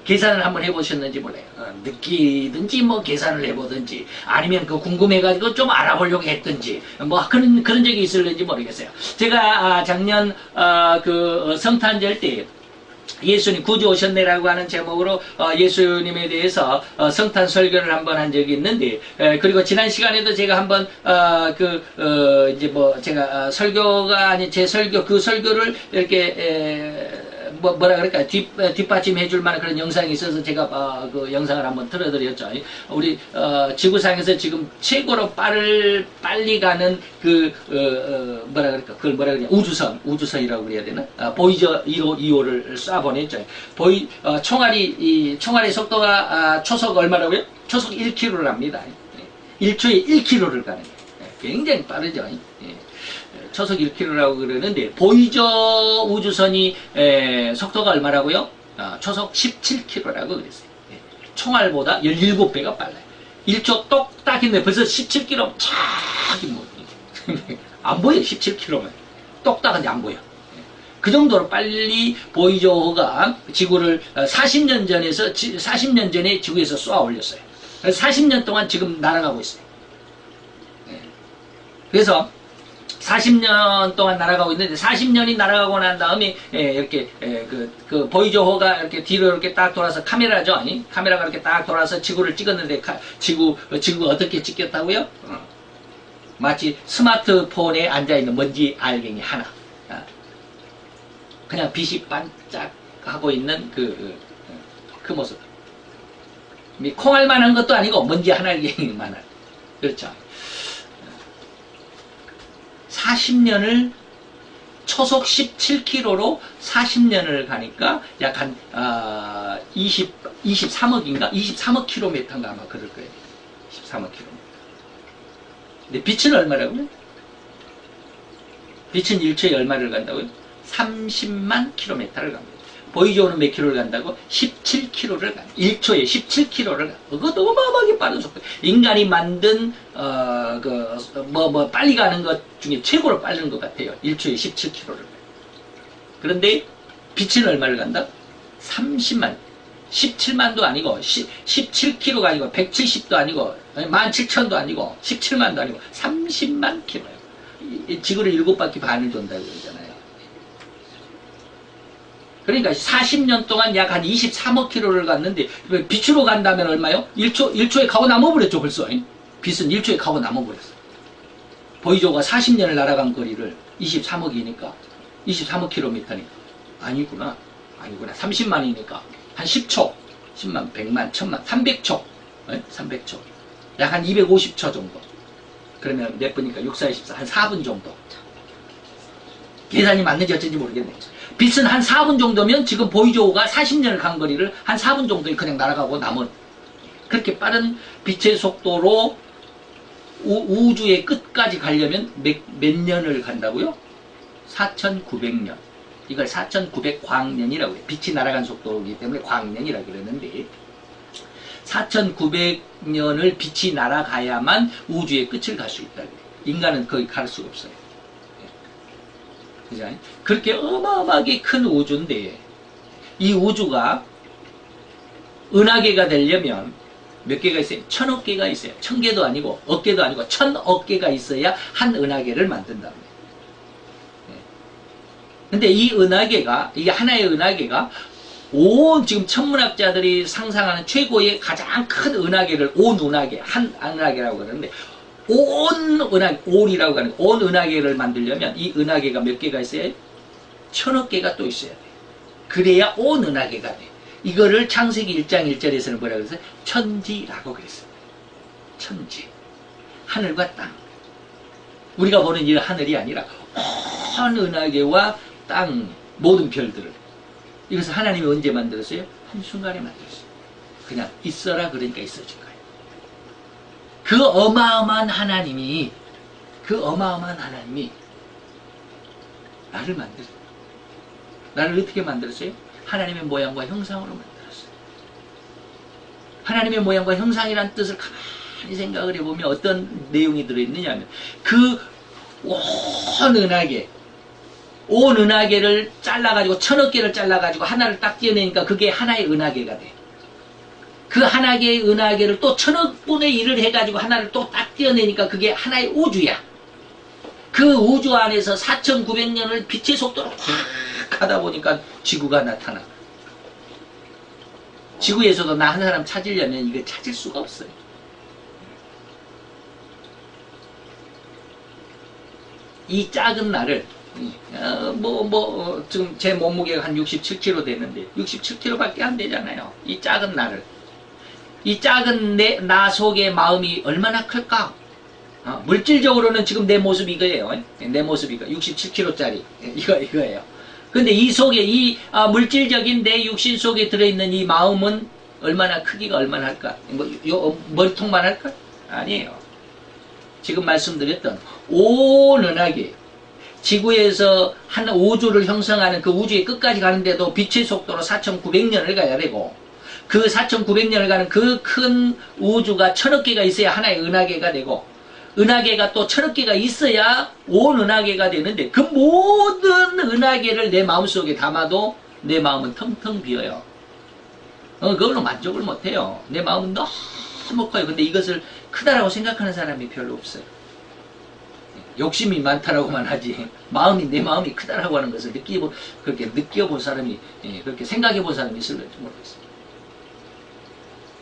계산을 한번 해보셨는지 몰라요. 느끼든지, 뭐, 계산을 해보든지, 아니면 궁금해가지고 좀 알아보려고 했든지, 뭐, 그런 적이 있을는지 모르겠어요. 제가, 작년, 성탄절 때, 예수님 구주 오셨네라고 하는 제목으로 예수님에 대해서 성탄 설교를 한번 한 적이 있는데, 그리고 지난 시간에도 제가 한번 이제 뭐 제가 설교가 아닌 제 설교, 그 설교를 이렇게 뭐라 그럴까요? 뒷받침해 줄 만한 그런 영상이 있어서 제가 그 영상을 한번 틀어드렸죠. 우리 지구상에서 지금 최고로 빨리 가는 뭐라 그럴까? 그걸 뭐라 그러냐? 우주선이라고 그래야 되나? 보이저 2호를 쏴 보냈죠. 총알의 속도가 초속 얼마라고요? 초속 1km를 합니다. 1초에 1km를 가는 거예요. 굉장히 빠르죠. 초속 1km라고 그러는데, 보이저 우주선이 속도가 얼마라고요? 초속 17km라고 그랬어요. 총알보다 17배가 빨라요. 1초 똑딱인데 벌써 17km 안 보여. 17km면 똑딱한데 안 보여. 그 정도로 빨리 보이저호가 지구를 40년 전에 지구에서 쏘아 올렸어요. 그래서 40년 동안 지금 날아가고 있어요. 그래서 40년 동안 날아가고 있는데, 40년이 날아가고 난 다음에 이렇게 그 보이저호가 이렇게 뒤로 이렇게 딱 돌아서, 카메라죠, 아니? 카메라가 이렇게 딱 돌아서 지구를 찍었는데, 지구가 어떻게 찍혔다고요? 마치 스마트폰에 앉아 있는 먼지 알갱이 하나, 그냥 빛이 반짝하고 있는 그 모습. 콩알만한 것도 아니고 먼지 한 알갱이만한. 그렇죠. 40년을 초속 17km로 40년을 가니까 약 한 23억인가? 23억 킬로미터인가 아마 그럴 거예요. 23억 킬로미터. 근데 빛은 얼마라고요? 빛은 1초에 얼마를 간다고요? 30만 킬로미터를 갑니다. 보이조는 몇 킬로를 간다고? 17킬로를 간다. 1초에 17킬로를 간다. 그것도 어마어마하게 빠른 속도. 인간이 만든 빨리 가는 것 중에 최고로 빠른 것 같아요. 1초에 17킬로를 간다. 그런데 빛은 얼마를 간다? 30만. 17만도 아니고 17km가 아니고 170도 아니고 17,000도 아니고 17만도 아니고 30만 킬로예요. 지구를 7바퀴 반을 돈다고 그러잖아요. 그러니까 40년 동안 약 한 23억 킬로를 갔는데 빛으로 간다면 얼마요? 1초에 가고 남아버렸죠 벌써. 빛은 1초에 가고 남아버렸어. 보이조가 40년을 날아간 거리를 23억이니까 23억 킬로미터니까 아니구나 30만이니까 한 10초 10만 100만 1000만 300초 300초 약 한 250초 정도. 그러면 몇 분이니까 6, 4, 24 한 4분 정도. 계산이 맞는지 어쩐지 모르겠네요. 빛은 한 4분 정도면 지금 보이조가 40년을 간 거리를 한 4분 정도에 그냥 날아가고 남은, 그렇게 빠른 빛의 속도로 우주의 끝까지 가려면 몇 년을 간다고요? 4,900년. 이걸 4,900광년이라고 해요. 빛이 날아간 속도이기 때문에 광년이라고 그러는데 4,900년을 빛이 날아가야만 우주의 끝을 갈 수 있다고 해요. 인간은 거의 갈 수가 없어요. 그죠? 그렇게 어마어마하게 큰 우주인데 이 우주가 은하계가 되려면 몇 개가 있어요? 1000억 개가 있어요. 1000개도 아니고 억개도 아니고 1000억 개가 있어야 한 은하계를 만든답니다. 근데 이 은하계가, 이게 하나의 은하계가 온 지금 천문학자들이 상상하는 최고의 가장 큰 은하계를 온 은하계, 한 은하계라고 그러는데 온 은하계, 올이라고 하는 온 은하계를 만들려면 이 은하계가 몇 개가 있어야 돼? 1000억 개가 또 있어야 돼. 그래야 온 은하계가 돼. 이거를 창세기 1장 1절에서는 뭐라고 그랬어요? 천지라고 그랬어요. 천지. 하늘과 땅. 우리가 보는 이 하늘이 아니라 온 은하계와 땅, 모든 별들을. 이것을 하나님이 언제 만들었어요? 한순간에 만들었어요. 그냥 있어라 그러니까 있어진 거예요. 그 어마어마한 하나님이 나를 만들었어요. 나를 어떻게 만들었어요? 하나님의 모양과 형상으로 만들었어요. 하나님의 모양과 형상이란 뜻을 가만히 생각을 해보면 어떤 내용이 들어있느냐 하면 그 온 은하계를 잘라가지고 1000억 개를 잘라가지고 하나를 딱 떼어내니까 그게 하나의 은하계가 돼. 그 하나의 은하계를 또 1000억 분의 1을 해가지고 하나를 또 딱 떼어내니까 그게 하나의 우주야. 그 우주 안에서 4900년을 빛의 속도로 탁 하다 보니까 지구가 나타나. 지구에서도 나 한 사람 찾으려면 이거 찾을 수가 없어요. 이 작은 나를 지금 제 몸무게가 한 67kg 되는데 67kg밖에 안 되잖아요. 이 작은 나를, 이 작은 나 속의 마음이 얼마나 클까? 물질적으로는 지금 내 모습이 이거예요. 내 모습이 이거 67kg짜리 이거예요. 근데 이 속에 이 물질적인 내 육신 속에 들어있는 이 마음은 얼마나 크기가 얼마나 할까? 머리통만 할까? 아니에요. 지금 말씀드렸던 온 은하계, 지구에서 한 우주를 형성하는 그 우주의 끝까지 가는데도 빛의 속도로 4900년을 가야 되고, 그 4900년을 가는 그 큰 우주가 1000억 개가 있어야 하나의 은하계가 되고, 은하계가 또 1000억 개가 있어야 온 은하계가 되는데, 그 모든 은하계를 내 마음속에 담아도 내 마음은 텅텅 비어요. 그걸로 만족을 못해요. 내 마음은 너무 커요. 근데 이것을 크다라고 생각하는 사람이 별로 없어요. 욕심이 많다라고만 하지, 내 마음이 크다라고 하는 것을 그렇게 느껴본 사람이, 그렇게 생각해본 사람이 있을지 모르겠어요.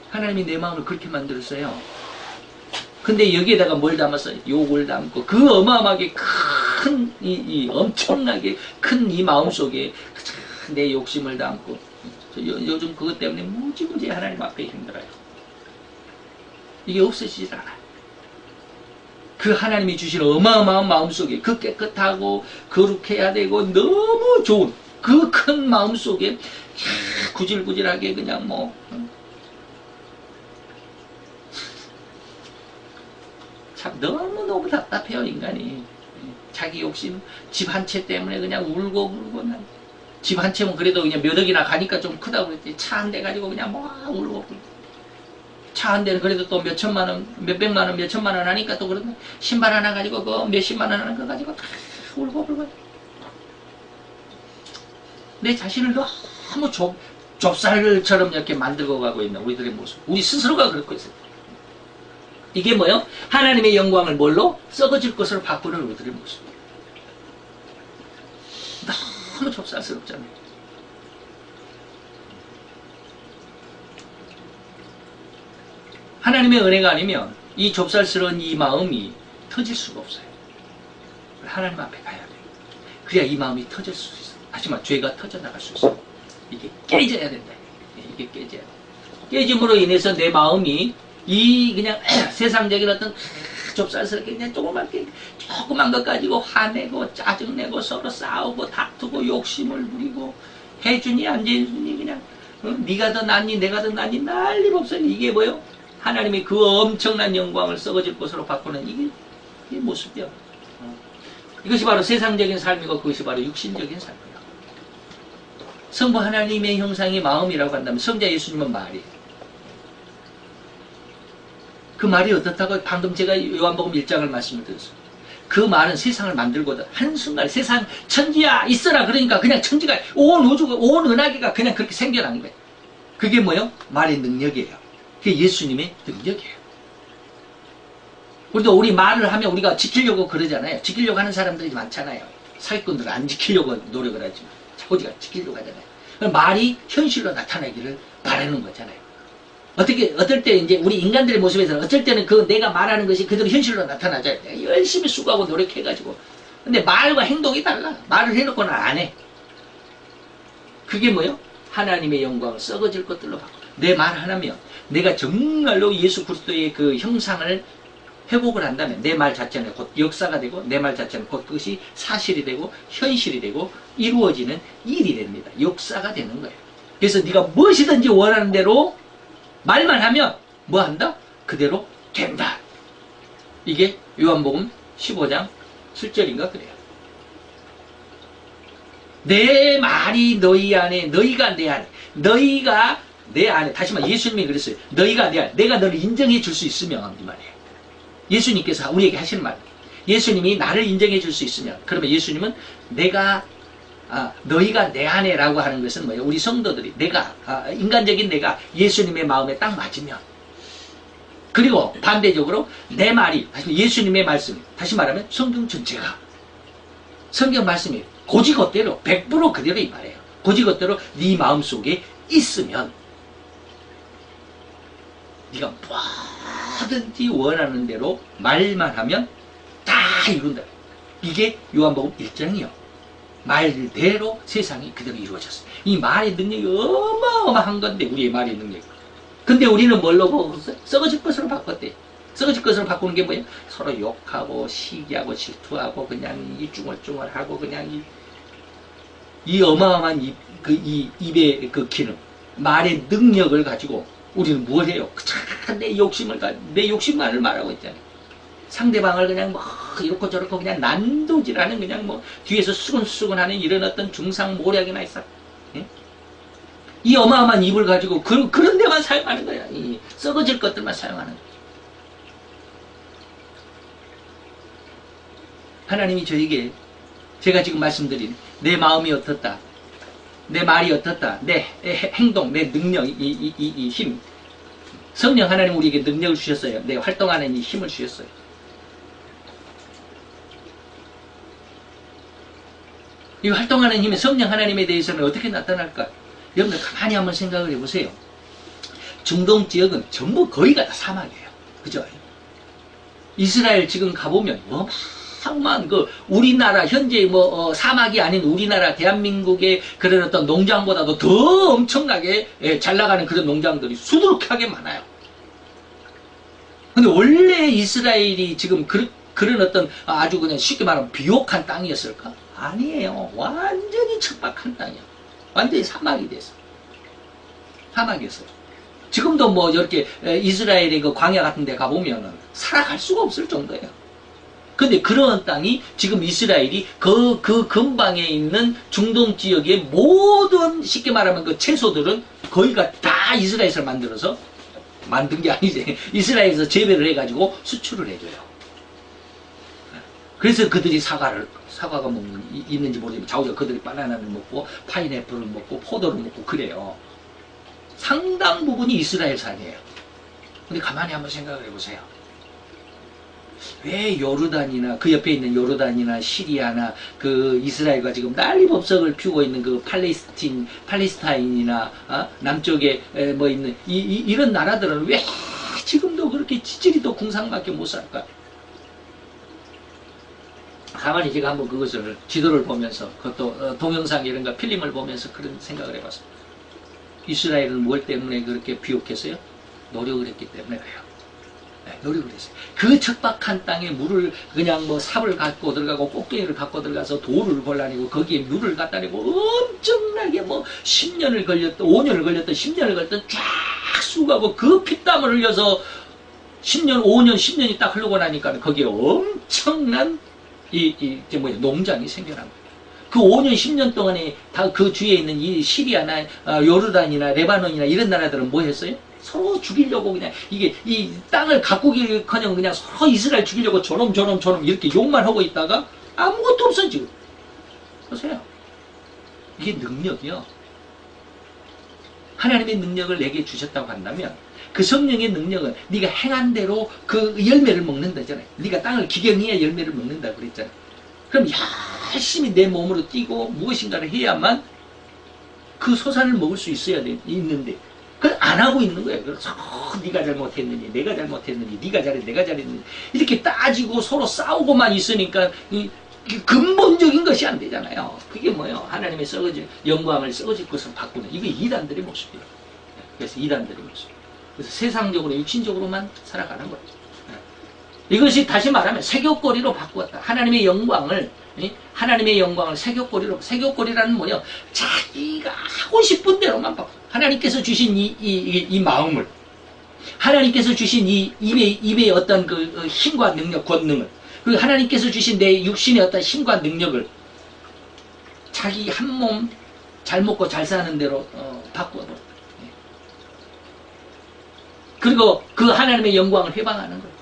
하나님이 내 마음을 그렇게 만들었어요. 근데 여기에다가 뭘 담았어요? 욕을 담고, 그 어마어마하게 큰, 엄청나게 큰 이 마음 속에 내 욕심을 담고, 요즘 그것 때문에 무지무지 하나님 앞에 힘들어요. 이게 없어지질 않아요. 그 하나님이 주신 어마어마한 마음속에 그 깨끗하고 거룩해야 되고 너무 좋은 그 큰 마음속에 구질구질하게 그냥 참 너무너무 답답해요, 인간이. 자기 욕심, 집 한 채 때문에 그냥 울고 울고 집 한 채면 그래도 그냥 몇 억이나 가니까 좀 크다고 그랬지. 차 한 대 가지고 그냥 막 울고 울고. 차 한 대는 그래도 또 몇 천만 원, 몇 백만 원, 몇 천만 원 하니까 또 그러면 신발 하나 가지고 그 몇십만 원 하는 거 가지고 다 울고 울고. 내 자신을 너무 좁쌀처럼 이렇게 만들고 가고 있는 우리들의 모습. 우리 스스로가 그렇고 있어요. 이게 뭐요? 하나님의 영광을 뭘로? 썩어질 것으로 바꾸는 우리들의 모습. 너무 좁쌀스럽잖아요. 하나님의 은혜가 아니면 이 좁쌀스러운 이 마음이 터질 수가 없어요. 하나님 앞에 가야 돼요. 그래야 이 마음이 터질 수 있어요. 하지만 죄가 터져나갈 수 있어요. 이게 깨져야 된다. 이게 깨져야 돼. 깨짐으로 인해서 내 마음이 이 그냥 세상적인 어떤 좁쌀스럽게 그냥 조그만 것 가지고 화내고 짜증내고 서로 싸우고 다투고 욕심을 부리고 해주니 안 해주니 그냥 네가 더 낫니 내가 더 낫니 난리 없으니 이게 뭐요? 하나님의 그 엄청난 영광을 썩어질 것으로 바꾸는 이게 모습이요. 이것이 바로 세상적인 삶이고 그것이 바로 육신적인 삶이에요. 성부 하나님의 형상의 마음이라고 한다면 성자 예수님은 말이에요. 그 말이 어떻다고 방금 제가 요한복음 1장을 말씀을 드렸어요. 그 말은 세상을 만들거든. 한순간에 세상 천지야 있어라 그러니까 그냥 천지가 온 우주가 온 은하계가 그냥 그렇게 생겨난 거예요. 그게 뭐예요? 말의 능력이에요. 그게 예수님의 능력이에요. 우리 말을 하면 우리가 지키려고 그러잖아요. 지키려고 하는 사람들이 많잖아요. 사기꾼들은 안 지키려고 노력을 하지만 자꾸지가 지키려고 하잖아요. 말이 현실로 나타나기를 바라는 거잖아요. 어떨 때 이제 우리 인간들의 모습에서는 어쩔 때는 그 내가 말하는 것이 그대로 현실로 나타나잖아요. 열심히 수고하고 노력해가지고. 근데 말과 행동이 달라. 말을 해놓고는 안 해. 그게 뭐요? 하나님의 영광을 썩어질 것들로 바꿔. 내 말 하나면 내가 정말로 예수 그리스도의 그 형상을 회복을 한다면 내 말 자체는 곧 역사가 되고 내 말 자체는 곧 그것이 사실이 되고 현실이 되고 이루어지는 일이 됩니다. 역사가 되는 거예요. 그래서 네가 무엇이든지 원하는 대로 말만 하면 뭐 한다? 그대로 된다. 이게 요한복음 15장 7절인가 그래요. 내 말이 너희 안에 너희가 내 안에 너희가 내 안에 다시 말해 예수님이 그랬어요. 너희가 내 안에 내가 너를 인정해 줄 수 있으면 이 말이에요. 예수님께서 우리에게 하시는 말. 예수님이 나를 인정해 줄 수 있으면 그러면 예수님은 너희가 내 안에라고 하는 것은 뭐예요? 우리 성도들이 인간적인 내가 예수님의 마음에 딱 맞으면 그리고 반대적으로 내 말이 예수님의 말씀 다시 말하면 성경 전체가 성경 말씀이 고지것대로 100% 그대로 이 말이에요. 고지것대로 네 마음속에 있으면 네가 뭐든지 원하는 대로 말만 하면 다 이룬다. 이게 요한복음 1장이요. 말대로 세상이 그대로 이루어졌어요. 이 말의 능력이 어마어마한 건데 우리의 말의 능력이. 근데 우리는 뭘로 보고 썩어질 것으로 바꿨대. 썩어질 것으로 바꾸는 게 뭐예요? 서로 욕하고 시기하고 질투하고 그냥 이 쭝얼쭝얼하고 그냥 이 어마어마한 입의 그 기능 말의 능력을 가지고 우리는 뭘 해요? 내 욕심만을 말하고 있잖아요. 상대방을 그냥 뭐 이렇고 저렇고 그냥 난도질하는 그냥 뭐 뒤에서 수근수근하는 이런 어떤 중상모략이나 있어. 예? 이 어마어마한 입을 가지고 그런 데만 사용하는 거야. 이 썩어질 것들만 사용하는 거야. 하나님이 저에게 제가 지금 말씀드린 내 마음이 어떻다, 내 말이 어떻다, 내 행동, 내 능력, 이 힘. 성령 하나님 우리에게 능력을 주셨어요. 내 활동하는 이 힘을 주셨어요. 이 활동하는 힘이 성령 하나님에 대해서는 어떻게 나타날까? 여러분들 가만히 한번 생각을 해보세요. 중동 지역은 전부 거의가 다 사막이에요. 그죠? 이스라엘 지금 가보면 어마어마한 우리나라 현재 사막이 아닌 우리나라 대한민국의 그런 어떤 농장보다도 더 엄청나게 잘 나가는 그런 농장들이 수두룩하게 많아요. 근데 원래 이스라엘이 지금 그런 어떤 아주 그냥 쉽게 말하면 비옥한 땅이었을까? 아니에요. 완전히 척박한 땅이야. 완전히 사막이 됐어. 사막이었어요. 지금도 뭐 이렇게 이스라엘의 그 광야 같은 데 가보면은 살아갈 수가 없을 정도예요. 근데 그런 땅이 지금 이스라엘이 그 근방에 있는 중동 지역의 모든 쉽게 말하면 그 채소들은 거의가 다 이스라엘에서 만들어서 만든 게 아니지. 이스라엘에서 재배를 해가지고 수출을 해줘요. 그래서 그들이 사과가 있는지 모르지만 자우지가 그들이 바나나를 먹고 파인애플을 먹고 포도를 먹고 그래요. 상당 부분이 이스라엘 산이에요. 근데 가만히 한번 생각을 해보세요. 왜 요르단이나 그 옆에 있는 요르단이나 시리아나 그 이스라엘과 지금 난리법석을 피우고 있는 그 팔레스타인이나 남쪽에 뭐 있는 이런 나라들은 왜 지금도 그렇게 지질이도 궁상밖에 못 살까? 가만히 제가 한번 그것을 지도를 보면서 그것도 동영상 이런 거 필름을 보면서 그런 생각을 해봤습니다. 이스라엘은 뭘 때문에 그렇게 비옥했어요? 노력을 했기 때문에 그래요. 네, 노력을 했어요. 그 척박한 땅에 물을 그냥 뭐 삽을 갖고 들어가고 꽃게를 갖고 들어가서 돌을 골라내고 거기에 물을 갖다 내고 엄청나게 뭐 10년을 걸렸던 5년을 걸렸던 10년을 걸렸던 쫙 쑥하고 그 피땀을 흘려서 10년 5년 10년이 딱 흐르고 나니까 거기에 엄청난 농장이 생겨난 거예요. 그 5년 10년 동안에 다 그 주위에 있는 이 시리아나 요르단이나 레바논이나 이런 나라들은 뭐 했어요? 서로 죽이려고 그냥 이 땅을 가꾸기커녕 그냥 서로 이스라엘 죽이려고 저놈 이렇게 욕만 하고 있다가 아무것도 없어 지금. 보세요. 이게 능력이요. 하나님의 능력을 내게 주셨다고 한다면 그 성령의 능력은 네가 행한 대로 그 열매를 먹는다잖아요. 네가 땅을 기경해야 열매를 먹는다 그랬잖아요. 그럼 열심히 내 몸으로 뛰고 무엇인가를 해야만 그 소산을 먹을 수 있는데 그걸 안 하고 있는 거예요. 그래서 네가 잘못했느니 내가 잘못했느니 네가 잘해 내가 잘했느니 이렇게 따지고 서로 싸우고만 있으니까 이 근본적인 것이 안 되잖아요. 그게 뭐예요? 하나님의 썩어질 영광을 썩어질 것으로 바꾸는 이게 이단들의 모습이에요. 그래서 이단들의 모습. 그래서 세상적으로 육신적으로만 살아가는 거죠. 이것이 다시 말하면 세교거리로 바꾸었다. 하나님의 영광을 세교거리라는 뭐냐? 자기가 하고 싶은 대로만 바꾸. 하나님께서 주신 이 마음을, 하나님께서 주신 이 입의 어떤 그 힘과 능력, 권능을, 그리고 하나님께서 주신 내 육신의 어떤 힘과 능력을 자기 한 몸 잘 먹고 잘 사는 대로 바꾸어버려. 그리고 그 하나님의 영광을 회방하는 거예요.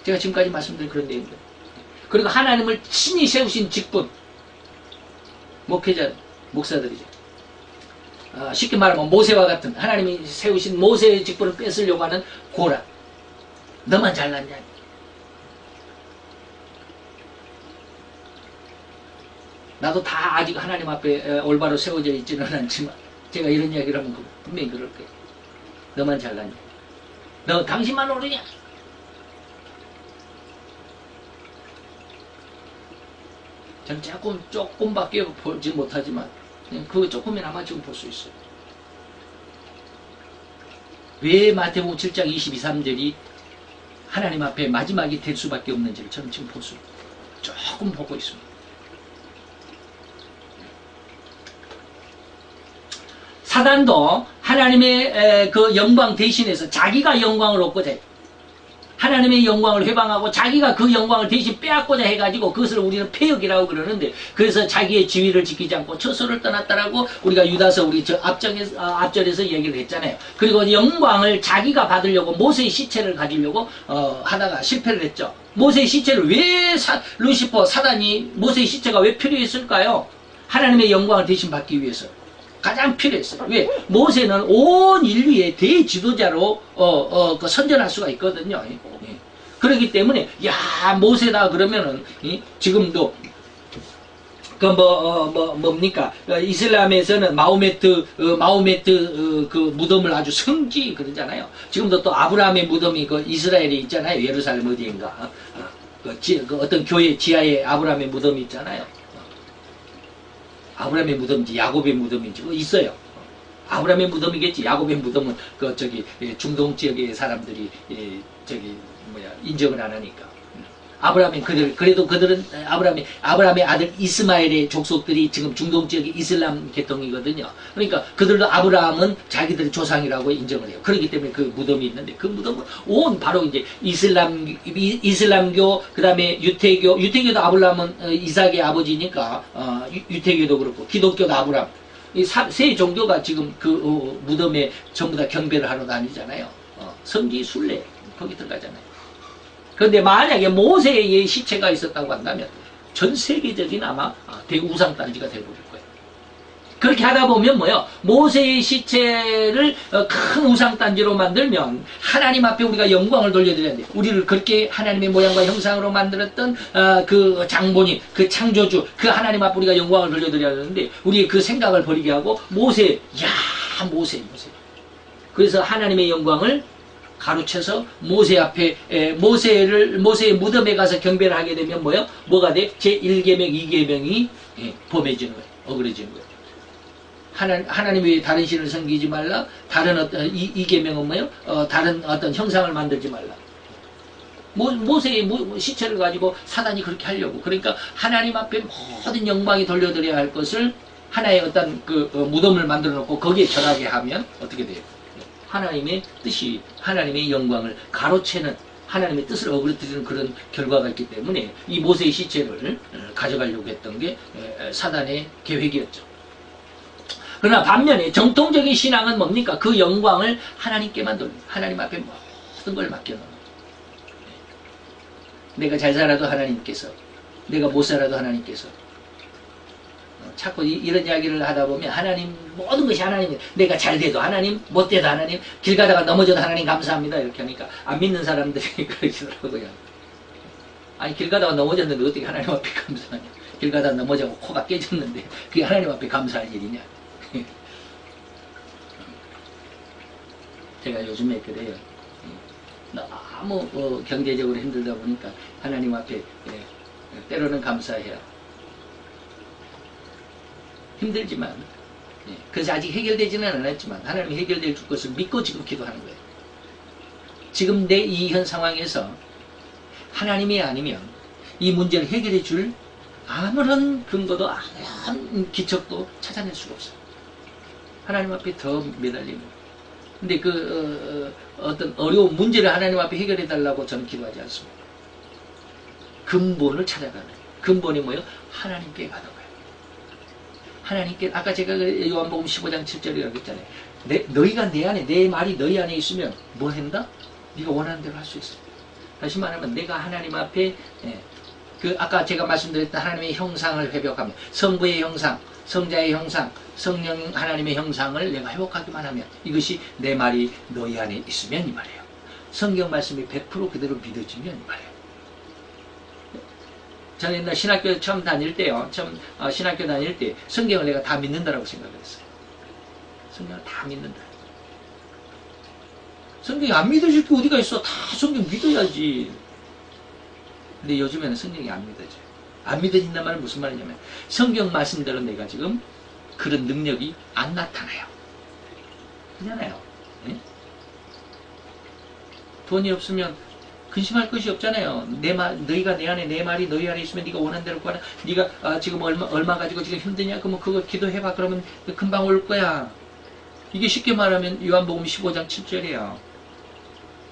제가 지금까지 말씀드린 그런 내용들. 그리고 하나님을 친히 세우신 직분, 목회자, 목사들이죠. 쉽게 말하면 모세와 같은 하나님이 세우신 모세의 직분을 뺏으려고 하는 고라. 너만 잘났냐? 나도 다 아직 하나님 앞에 올바로 세워져 있지는 않지만 제가 이런 이야기를 하면 분명히 그럴 거예요. 너만 잘났냐? 너 당신만 오르냐? 저는 조금밖에 보지 못하지만 그 조금이나마 지금 볼 수 있어요. 왜 마태복음 7장 22, 3절이 하나님 앞에 마지막이 될 수밖에 없는지를 저는 지금 볼 수 조금 보고 있습니다. 사단도 하나님의 그 영광 대신해서 자기가 영광을 얻고자 해요. 하나님의 영광을 회방하고 자기가 그 영광을 대신 빼앗고자 해가지고 그것을 우리는 폐역이라고 그러는데, 그래서 자기의 지위를 지키지 않고 처소를 떠났다라고 우리가 유다서 우리 저 앞절에서 얘기를 했잖아요. 그리고 영광을 자기가 받으려고 모세의 시체를 가지려고 하다가 실패를 했죠. 모세의 시체를 왜 루시퍼 사단이 모세의 시체가 왜 필요했을까요? 하나님의 영광을 대신 받기 위해서 가장 필요했어요. 왜? 모세는 온 인류의 대지도자로 선전할 수가 있거든요. 그렇기 때문에 야 모세다 그러면은 지금도 뭡니까? 이슬람에서는 마호메트 그 무덤을 아주 성지 그러잖아요. 지금도 또 아브라함의 무덤이 그 이스라엘에 있잖아요. 예루살렘 어디인가? 그 어떤 교회 지하에 아브라함의 무덤이 있잖아요. 아브라함의 무덤인지 야곱의 무덤인지 있어요. 아브라함의 무덤이겠지. 야곱의 무덤은 그 중동 지역의 사람들이 인정을 안 하니까. 아브라함이 그래도 그들은 아브라함의 아들 이스마엘의 족속들이 지금 중동 지역의 이슬람 계통이거든요. 그러니까 그들도 아브라함은 자기들의 조상이라고 인정을 해요. 그렇기 때문에 그 무덤이 있는데 그 무덤은 온 바로 이제 이슬람교 그다음에 유태교도 아브라함은 이삭의 아버지니까 유태교도 그렇고 기독교도 아브라함 이 세 종교가 지금 그 무덤에 전부 다 경배를 하러 다니잖아요. 성지 순례 거기 들어가잖아요. 그런데 만약에 모세의 시체가 있었다고 한다면 전 세계적인 아마 대우상단지가 되어버릴 거예요. 그렇게 하다 보면 뭐요? 모세의 시체를 큰 우상단지로 만들면 하나님 앞에 우리가 영광을 돌려드려야 돼요. 우리를 그렇게 하나님의 모양과 형상으로 만들었던 그 장본인, 그 창조주, 그 하나님 앞에 우리가 영광을 돌려드려야 되는데 우리의 그 생각을 버리게 하고 모세. 그래서 하나님의 영광을 가로채서 모세 앞에 모세의 무덤에 가서 경배를 하게 되면 뭐요? 뭐가 돼? 제1계명, 2계명이 범해지는 거예요. 어그러지는 거예요. 하나님의 다른 신을 섬기지 말라. 다른 어떤 2계명은 뭐요? 다른 어떤 형상을 만들지 말라. 모세의 시체를 가지고 사단이 그렇게 하려고. 그러니까 하나님 앞에 모든 영광이 돌려드려야 할 것을 하나의 어떤 그 무덤을 만들어 놓고 거기에 절하게 하면 어떻게 돼요? 하나님의 뜻이 하나님의 영광을 가로채는 하나님의 뜻을 어그러뜨리는 그런 결과가 있기 때문에 이 모세의 시체를 가져가려고 했던 게 사단의 계획이었죠. 그러나 반면에 정통적인 신앙은 뭡니까? 그 영광을 하나님께만 돌리고 하나님 앞에 모든 걸 맡겨놓는 거죠. 내가 잘 살아도 하나님께서, 내가 못 살아도 하나님께서. 자꾸 이런 이야기를 하다 보면 하나님 모든 것이 하나님, 내가 잘 돼도 하나님, 못 돼도 하나님, 길 가다가 넘어져도 하나님 감사합니다 이렇게 하니까 안 믿는 사람들이 그러시더라고요. 아니 길 가다가 넘어졌는데 어떻게 하나님 앞에 감사하냐. 길 가다가 넘어져고 코가 깨졌는데 그게 하나님 앞에 감사할 일이냐. 제가 요즘에 그래요. 너무 경제적으로 힘들다 보니까 하나님 앞에 때로는 감사해요. 힘들지만 그래서 아직 해결되지는 않았지만 하나님이 해결될 줄 것을 믿고 지금 기도하는 거예요. 지금 내 이 현 상황에서 하나님이 아니면 이 문제를 해결해 줄 아무런 근거도 아무런 기척도 찾아낼 수가 없어요. 하나님 앞에 더 매달리는 거예요. 근데 어떤 어려운 문제를 하나님 앞에 해결해 달라고 저는 기도하지 않습니다. 근본을 찾아가는 거예요. 근본이 뭐예요? 하나님께 가는 거예요. 하나님께, 아까 제가 요한복음 15장 7절이라고 했잖아요. 너희가 내 안에, 내 말이 너희 안에 있으면 뭐 한다? 네가 원하는 대로 할 수 있어. 다시 말하면 내가 하나님 앞에 아까 제가 말씀드렸던 하나님의 형상을 회복하면 성부의 형상, 성자의 형상, 성령 하나님의 형상을 내가 회복하기만 하면 이것이 내 말이 너희 안에 있으면 이 말이에요. 성경 말씀이 100% 그대로 믿어지면 이 말이에요. 저는 옛날 신학교 처음 다닐 때요. 신학교 다닐 때 성경을 내가 다 믿는다라고 생각을 했어요. 성경을 다 믿는다. 성경이 안 믿어질 게 어디가 있어. 다 성경 믿어야지. 근데 요즘에는 성경이 안 믿어져요. 안 믿어진단 말은 무슨 말이냐면 성경 말씀대로 내가 지금 그런 능력이 안 나타나요. 그렇잖아요. 네? 돈이 없으면 근심할 것이 없잖아요. 너희가 내 안에, 내 말이 너희 안에 있으면 네가 원하는 대로 구하라. 네가 지금 얼마 가지고 지금 힘드냐? 그러면 그거 기도해봐. 그러면 금방 올 거야. 이게 쉽게 말하면 요한복음 15장 7절이에요.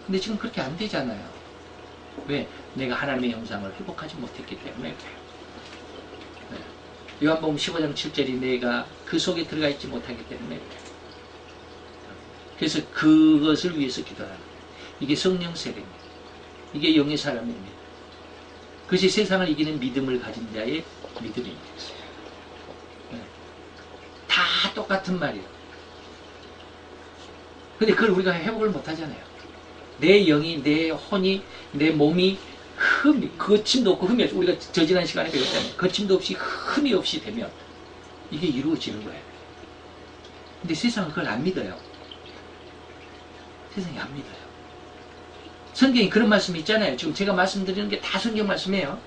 근데 지금 그렇게 안 되잖아요. 왜? 내가 하나님의 형상을 회복하지 못했기 때문에 그래요. 네. 요한복음 15장 7절이 내가 그 속에 들어가 있지 못하기 때문에 그래요. 그래서 그것을 위해서 기도하는 거예요. 이게 성령 세례입니다. 이게 영의 사람입니다. 그것이 세상을 이기는 믿음을 가진 자의 믿음입니다. 네. 다 똑같은 말이에요. 근데 그걸 우리가 회복을 못하잖아요. 내 영이, 내 혼이, 내 몸이 거침도 없고 흠이 없이, 우리가 저지난 시간에 배웠잖아요. 거침도 없이 흠이 없이 되면 이게 이루어지는 거예요. 근데 세상은 그걸 안 믿어요. 세상이 안 믿어요. 성경에 그런 말씀이 있잖아요. 지금 제가 말씀드리는 게 다 성경 말씀이에요.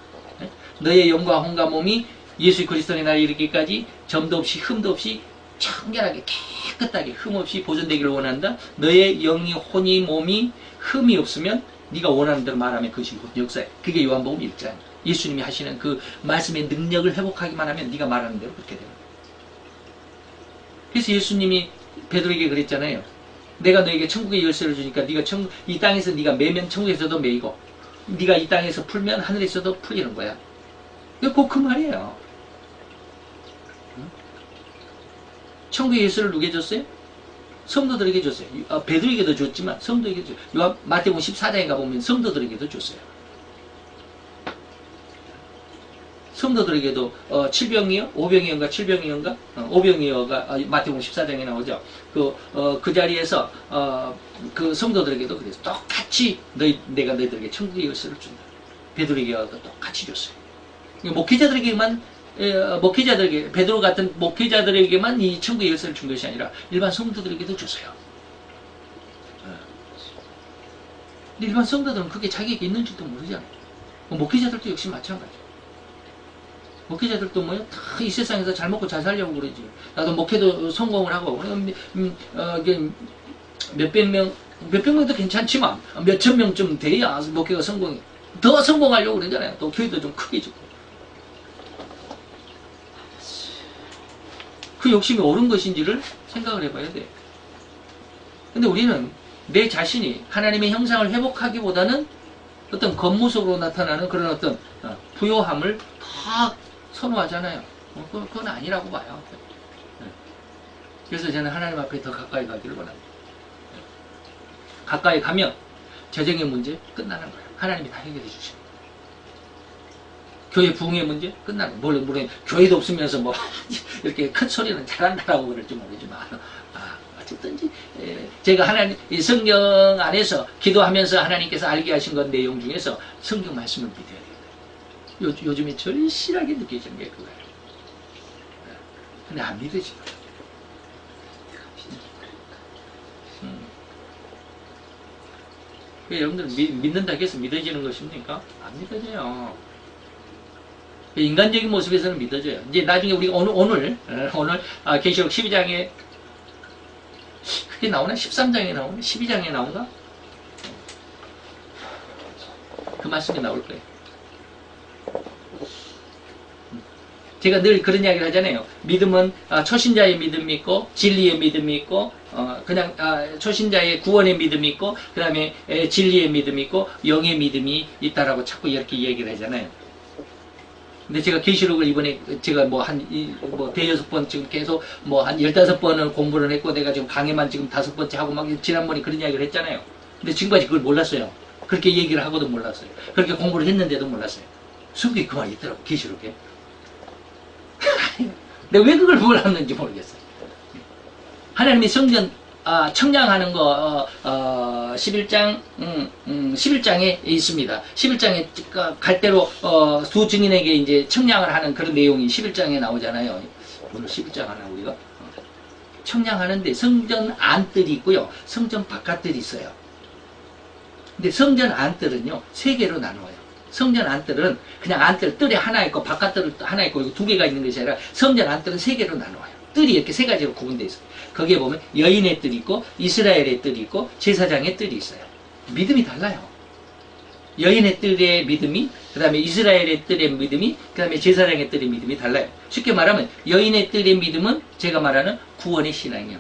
너의 영과 혼과 몸이 예수 그리스도의 날에 이르기까지 점도 없이 흠도 없이 청결하게 깨끗하게 흠 없이 보존되기를 원한다. 너의 영이 혼이 몸이 흠이 없으면 네가 원하는 대로 말하면 그것이 역사야. 그게 요한복음 1장. 예수님이 하시는 그 말씀의 능력을 회복하기만 하면 네가 말하는 대로 그렇게 되는 거야. 그래서 예수님이 베드로에게 그랬잖아요. 내가 너에게 천국의 열쇠를 주니까 네가 이 땅에서 네가 매면 천국에서도 매이고 네가 이 땅에서 풀면 하늘에서도 풀리는 거야. 꼭 그 말이에요. 천국의 열쇠를 누구에게 줬어요? 성도들에게 줬어요. 베드로에게도 줬지만 성도에게 줬어요. 마태복음 14장에 가보면 성도들에게도 줬어요. 성도들에게도 7병이요? 5병이었가 7병이었가? 5병이어가 마태복음 14장에 나오죠. 그 자리에서 그 성도들에게도 그래서 똑같이 내가 너희들에게 천국의 열쇠를 준다. 베드로에게도 똑같이 줬어요. 목회자들에게만 베드로 같은 목회자들에게만 이 천국의 열쇠를 준 것이 아니라 일반 성도들에게도 줬어요. 근데 일반 성도들은 그게 자기에게 있는지도 모르잖아요. 목회자들도 역시 마찬가지예요. 목회자들도 뭐야? 다 이 세상에서 잘 먹고 잘 살려고 그러지. 나도 목회도 성공을 하고, 몇백 명도 괜찮지만, 몇천 명쯤 돼야 목회가 성공해. 더 성공하려고 그러잖아요. 또 교회도 좀 크게 짓고. 그 욕심이 옳은 것인지를 생각을 해봐야 돼. 근데 우리는 내 자신이 하나님의 형상을 회복하기보다는 어떤 겉모습으로 나타나는 그런 어떤 부요함을 다 선호하잖아요. 그건 아니라고 봐요. 그래서 저는 하나님 앞에 더 가까이 가기를 원합니다. 가까이 가면 재정의 문제 끝나는 거예요. 하나님이 다 해결해 주십니다. 교회 부흥의 문제 끝나는 거예요. 물론 교회도 없으면서 뭐 이렇게 큰 소리는 잘한다라고 그럴지 모르지만 어쨌든지 제가 하나님 이 성경 안에서 기도하면서 하나님께서 알게 하신 것 내용 중에서 성경 말씀을 믿어야 돼요. 요즘에 절실하게 느껴지는 게 그거예요. 근데 안 믿어지죠. 여러분들 믿는다고 해서 믿어지는 것입니까? 안 믿어져요. 인간적인 모습에서는 믿어져요. 이제 나중에 우리가 오늘 계시록 12장에 그게 나오나? 13장에 나오나? 12장에 나오나? 그 말씀이 나올 거예요. 제가 늘 그런 이야기를 하잖아요. 믿음은 초신자의 믿음이 있고 진리의 믿음이 있고 그냥 초신자의 구원의 믿음이 있고 그 다음에 진리의 믿음이 있고 영의 믿음이 있다라고 자꾸 이렇게 얘기를 하잖아요. 근데 제가 계시록을 이번에 제가 대여섯 번 지금 계속 한 15번을 공부를 했고 내가 지금 강의만 지금 5번째 하고 막 지난번에 그런 이야기를 했잖아요. 근데 지금까지 그걸 몰랐어요. 그렇게 얘기를 하고도 몰랐어요. 그렇게 공부를 했는데도 몰랐어요. 성경에 그 말이 있더라고, 계시록에. 내가 왜 그걸 몰랐는지 모르겠어요. 하나님이 성전 청량하는 거 11장에 있습니다. 11장에 갈대로 두 증인에게 이제 청량을 하는 그런 내용이 11장에 나오잖아요. 오늘 11장 하나 우리가 청량하는데 성전 안뜰이 있고요. 성전 바깥뜰이 있어요. 근데 성전 안뜰은요 3개로 나누어요. 성전 안뜰은 그냥 안뜰 뜰에 하나 있고 바깥뜰 하나 있고 2개가 있는 것이 아니라 성전 안뜰은 3개로 나누어요. 뜰이 이렇게 3가지로 구분되어 있어요. 거기에 보면 여인의 뜰이 있고 이스라엘의 뜰이 있고 제사장의 뜰이 있어요. 믿음이 달라요. 여인의 뜰의 믿음이 그 다음에 이스라엘의 뜰의 믿음이 그 다음에 제사장의 뜰의 믿음이 달라요. 쉽게 말하면 여인의 뜰의 믿음은 제가 말하는 구원의 신앙이요.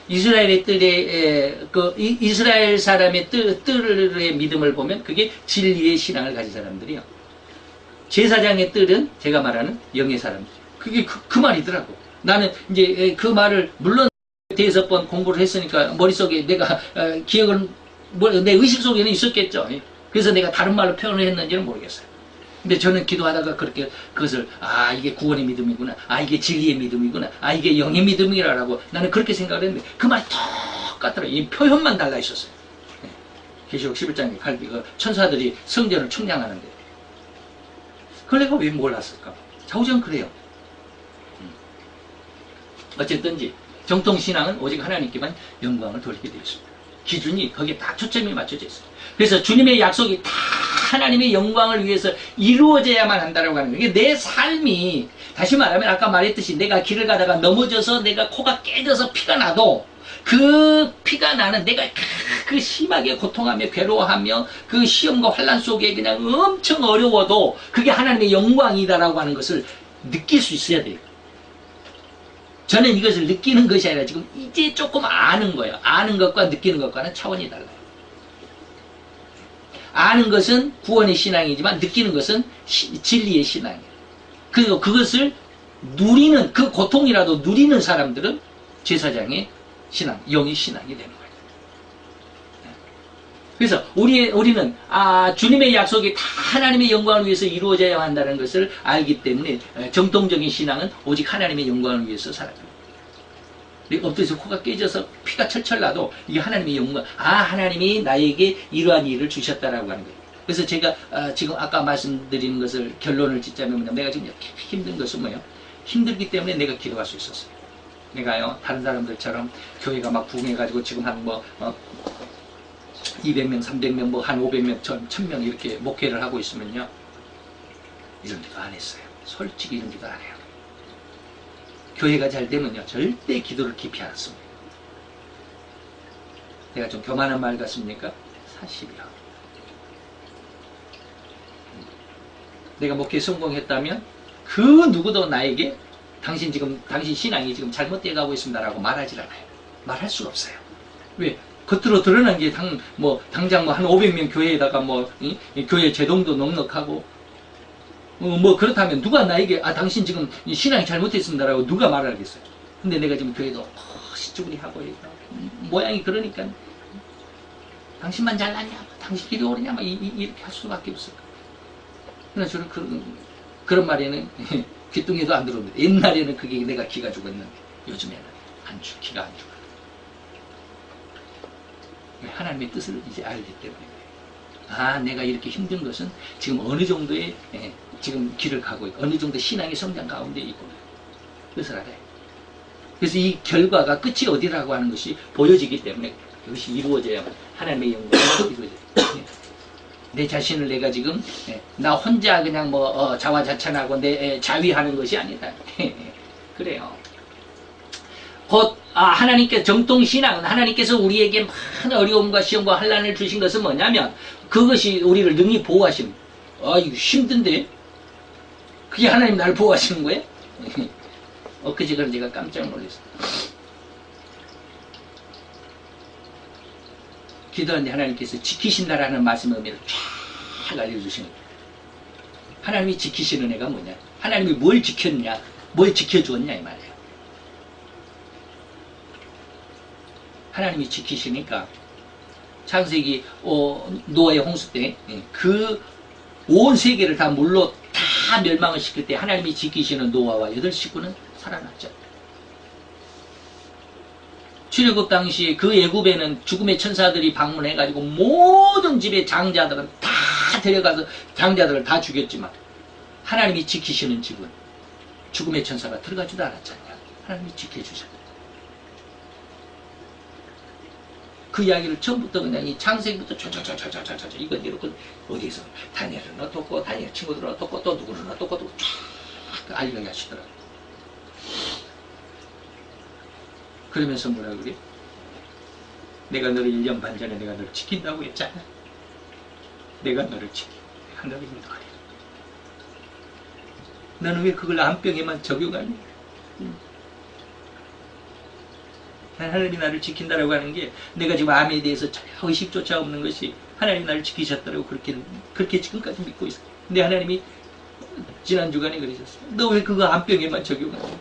이스라엘의 뜰의 이스라엘 사람의 뜰의 믿음을 보면 그게 진리의 신앙을 가진 사람들이요. 제사장의 뜰은 제가 말하는 영의 사람들. 그게 그 말이더라고. 나는 이제 그 말을 물론 대여섯 번 공부를 했으니까 머릿속에 내가 기억을 내 의식 속에는 있었겠죠. 그래서 내가 다른 말로 표현을 했는지는 모르겠어요. 근데 저는 기도하다가 그렇게 그것을 이게 구원의 믿음이구나, 이게 진리의 믿음이구나, 이게 영의 믿음이라고 나는 그렇게 생각을 했는데 그 말이 똑같더라고요. 이 표현만 달라 있었어요. 계시록 11장에 천사들이 성전을 청량하는데 그걸 내가 왜 몰랐을까? 좌우전 그래요. 어쨌든지 정통신앙은 오직 하나님께만 영광을 돌리게 되어 있습니다. 기준이 거기에 다 초점이 맞춰져 있어요. 그래서 주님의 약속이 다 하나님의 영광을 위해서 이루어져야만 한다고 하는 거예요. 내 삶이 다시 말하면 아까 말했듯이 내가 길을 가다가 넘어져서 내가 코가 깨져서 피가 나도 그 피가 나는 내가 그 심하게 고통하며 괴로워하며 그 시험과 환난 속에 그냥 엄청 어려워도 그게 하나님의 영광이다라고 하는 것을 느낄 수 있어야 돼요. 저는 이것을 느끼는 것이 아니라 지금 이제 조금 아는 거예요. 아는 것과 느끼는 것과는 차원이 달라요. 아는 것은 구원의 신앙이지만 느끼는 것은 진리의 신앙이에요. 그리고 그것을 누리는, 그 고통이라도 누리는 사람들은 제사장의 신앙, 영의 신앙이 되는 거예요. 그래서 우리는 주님의 약속이 다 하나님의 영광을 위해서 이루어져야 한다는 것을 알기 때문에 정통적인 신앙은 오직 하나님의 영광을 위해서 살아가요. 엎드려서 코가 깨져서 피가 철철 나도 이게 하나님의 영광, 하나님이 나에게 이러한 일을 주셨다라고 하는 거예요. 그래서 제가 지금 아까 말씀드리는 것을 결론을 짓자면 내가 지금 이렇게 힘든 것은 뭐예요? 힘들기 때문에 내가 기도할 수 있었어요. 내가요, 다른 사람들처럼 교회가 막 부흥해가지고 지금 한 200명, 300명, 한 500명, 1000명 이렇게 목회를 하고 있으면요, 이런 기도 안 했어요. 솔직히 이런 기도 안 해요. 교회가 잘 되면요, 절대 기도를 깊이 안 씁니다. 내가 좀 교만한 말 같습니까? 사실이요. 내가 목회에 성공했다면 그 누구도 나에게 당신 신앙이 지금 잘못되어 가고 있습니다라고 말하지 않아요. 말할 수가 없어요. 왜? 겉으로 드러난 게 당장 한 500명 교회에다가 교회 제동도 넉넉하고 그렇다면 누가 나에게 당신 지금 신앙이 잘못됐습니다라고 누가 말을 하겠어요. 근데 내가 지금 교회도 시쭈구리하고 모양이 그러니까 당신만 잘나냐, 당신 기도 오르냐 이렇게 할 수밖에 없어요. 그래서 저는 그런 말에는 귀뚱이도 안 들어옵니다. 옛날에는 그게 내가 기가 죽었는데 요즘에는 기가 안 죽어요. 하나님의 뜻을 이제 알기 때문에 내가 이렇게 힘든 것은 지금 어느 정도의 지금 길을 가고 있고 어느 정도 신앙의 성장 가운데 있고 그것을 알아요. 그래서 이 결과가 끝이 어디라고 하는 것이 보여지기 때문에 그것이 이루어져야만 하나님의 영광이 이루어져요. 내 자신을 내가 지금 나 혼자 그냥 자화자찬하고 내 자위하는 것이 아니다. 그래요. 곧 하나님께 정통신앙은 하나님께서 우리에게 많은 어려움과 시험과 환난을 주신 것은 뭐냐면 그것이 우리를 능히 보호하시는 이거 힘든데 그게 하나님 나를 보호하시는 거예요? 엊그제 그런 제가 깜짝 놀랐어요. 기도하는데 하나님께서 지키신다라는 말씀의 의미를 쫙 알려주시는 거예요. 하나님이 지키시는 애가 뭐냐? 하나님이 뭘 지켰냐? 뭘 지켜주었냐 이 말이에요. 하나님이 지키시니까 창세기 노아의 홍수 때 그 온 세계를 다 물로 다 멸망을 시킬 때 하나님이 지키시는 노아와 8식구는 살아났죠. 출애굽 당시 그 애굽에는 죽음의 천사들이 방문해가지고 모든 집의 장자들은 다 데려가서 장자들을 다 죽였지만 하나님이 지키시는 집은 죽음의 천사가 들어가지도 않았잖아요. 하나님이 지켜주셨어요. 그 이야기를 처음부터 그냥 이 창세기부터 촤촤촤촤촤 이건 이렇게 어디서 다니엘을 넣었고 다니엘 친구들을 넣었고 또 누구를 넣었고 또 쫙 알려게 하시더라고요. 그러면서 뭐라 그래? 내가 너를 1년 반 전에 내가 너를 지킨다고 했잖아. 내가 너를 지켜. 내가 너를 인도하리. 너는 왜 그걸 암병에만 적용하니? 하나님이 나를 지킨다라고 하는 게 내가 지금 암에 대해서 전혀 의식조차 없는 것이 하나님이 나를 지키셨다라고 그렇게 지금까지 믿고 있어. 근데 하나님이 지난 주간에 그러셨어요. 너 왜 그거 암병에만 적용하니?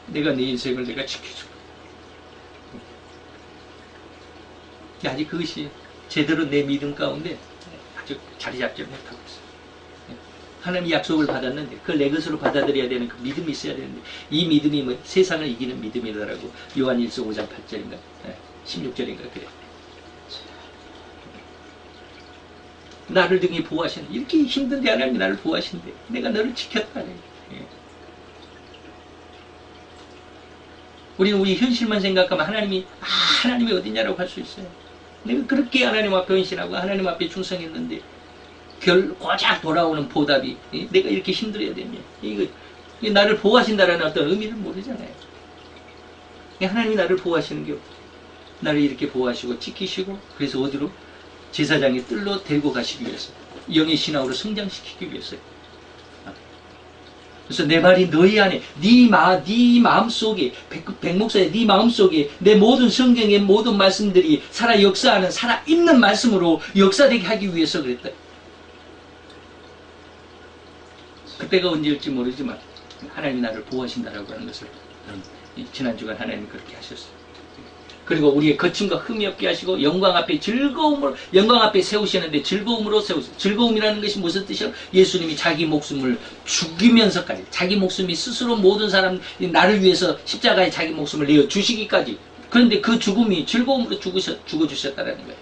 내가 네 인생을 내가 지켜줄 거야. 아직 그것이 제대로 내 믿음 가운데 아주 자리 잡지 못하고 있어요. 하나님이 약속을 받았는데 그걸 내 것으로 받아들여야 되는 그 믿음이 있어야 되는데 이 믿음이 세상을 이기는 믿음이더라고. 요한 1서 5장 8절인가 16절인가 그래. 나를 등에 보호하시는 이렇게 힘든데 하나님이 나를 보호하신대. 내가 너를 지켰다. 우리는 우리 현실만 생각하면 하나님이 어디냐라고 할 수 있어요. 내가 그렇게 하나님 앞에 헌신하고 하나님 앞에 충성했는데 고작 돌아오는 보답이 내가 이렇게 힘들어야 되냐. 이거 나를 보호하신다라는 어떤 의미를 모르잖아요. 하나님이 나를 보호하시는 게 나를 이렇게 보호하시고 지키시고 그래서 어디로? 제사장의 뜰로 데리고 가시기 위해서 영의 신앙으로 성장시키기 위해서요. 그래서 내 말이 너희 안에 네 마음속에 백목사의 네 마음속에 내 모든 성경의 모든 말씀들이 살아 역사하는 살아있는 말씀으로 역사되게 하기 위해서 그랬다. 그때가 언제일지 모르지만 하나님이 나를 보호하신다라고 하는 것을 지난 주간 하나님이 그렇게 하셨어요. 그리고 우리의 거침과 흠이 없게 하시고 영광 앞에 즐거움으로 영광 앞에 세우시는데 즐거움으로 세우세요. 즐거움이라는 것이 무슨 뜻이요? 예수님이 자기 목숨을 죽이면서까지 자기 목숨이 스스로 모든 사람 나를 위해서 십자가에 자기 목숨을 내어 주시기까지 그런데 그 죽음이 즐거움으로 죽어주셨다는 거예요.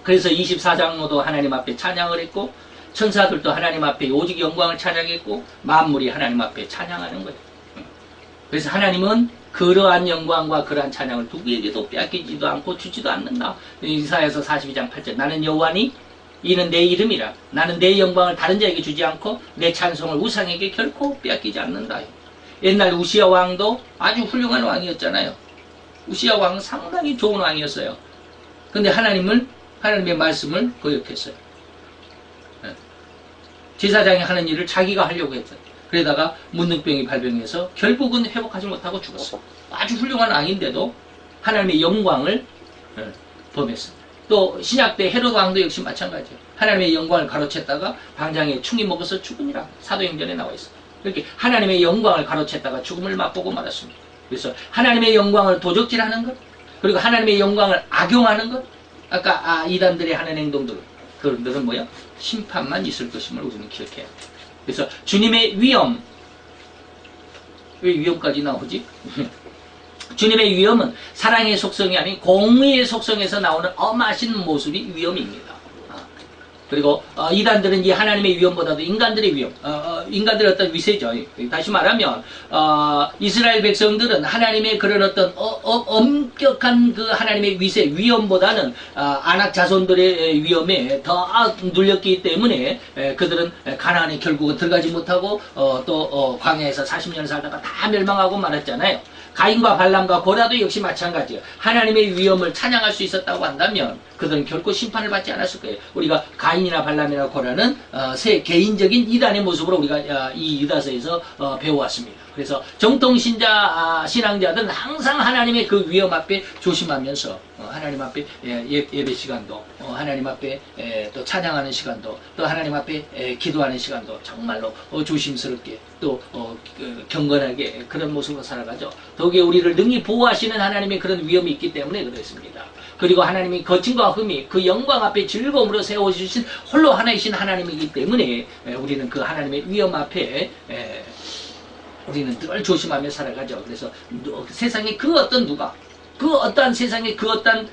그래서 24장로도 하나님 앞에 찬양을 했고 천사들도 하나님 앞에 오직 영광을 찬양했고 만물이 하나님 앞에 찬양하는 거예요. 그래서 하나님은 그러한 영광과 그러한 찬양을 누구에게도 빼앗기지도 않고 주지도 않는다. 이사야서 42장 8절 나는 여호와니 이는 내 이름이라 나는 내 영광을 다른 자에게 주지 않고 내 찬송을 우상에게 결코 빼앗기지 않는다. 옛날 우시야 왕도 아주 훌륭한 왕이었잖아요. 우시야 왕은 상당히 좋은 왕이었어요. 근데 하나님의 말씀을 거역했어요. 제사장이 하는 일을 자기가 하려고 했어요. 그러다가 문둥병이 발병해서 결국은 회복하지 못하고 죽었어요. 아주 훌륭한 왕인데도 하나님의 영광을 범했어요. 또 신약 때 헤롯 왕도 역시 마찬가지예요. 하나님의 영광을 가로챘다가 방장에 충이 먹어서 죽으니라 사도행전에 나와 있어요. 이렇게 하나님의 영광을 가로챘다가 죽음을 맛보고 말았습니다. 그래서 하나님의 영광을 도적질하는 것 그리고 하나님의 영광을 악용하는 것 아까 이단들이 하는 행동들 그들은 뭐야? 심판만 있을 것임을 우리는 기억해야 돼요. 그래서 주님의 위엄 왜 위엄까지 나오지? 주님의 위엄은 사랑의 속성이 아닌 공의의 속성에서 나오는 엄하신 모습이 위엄입니다. 그리고 이단들은 이 하나님의 위엄보다도 인간들의 위엄, 인간들의 어떤 위세죠. 다시 말하면 이스라엘 백성들은 하나님의 그런 어떤 엄격한 그 하나님의 위세, 위엄보다는 아낙 자손들의 위엄에 더 눌렸기 때문에 그들은 가나안에 결국은 들어가지 못하고 또 광야에서 40년 살다가 다 멸망하고 말았잖아요. 가인과 발람과 고라도 역시 마찬가지예요. 하나님의 위엄을 찬양할 수 있었다고 한다면 그들은 결코 심판을 받지 않았을 거예요. 우리가 가인이나 발람이나 고라는 새 개인적인 이단의 모습으로 우리가 이 유다서에서 배워왔습니다. 그래서 정통신자 신앙자들은 항상 하나님의 그 위엄 앞에 조심하면서 하나님 앞에 예배 시간도 하나님 앞에 또 찬양하는 시간도 또 하나님 앞에 기도하는 시간도 정말로 조심스럽게 또 경건하게 그런 모습으로 살아가죠. 더욱이 우리를 능히 보호하시는 하나님의 그런 위엄이 있기 때문에 그렇습니다. 그리고 하나님이 거침과 흠이 그 영광 앞에 즐거움으로 세워주신 홀로 하나이신 하나님이기 때문에 우리는 그 하나님의 위엄 앞에 우리는 늘 조심하며 살아가죠. 그래서 세상에 그 어떤 누가 그 어떠한 세상에 그 어떠한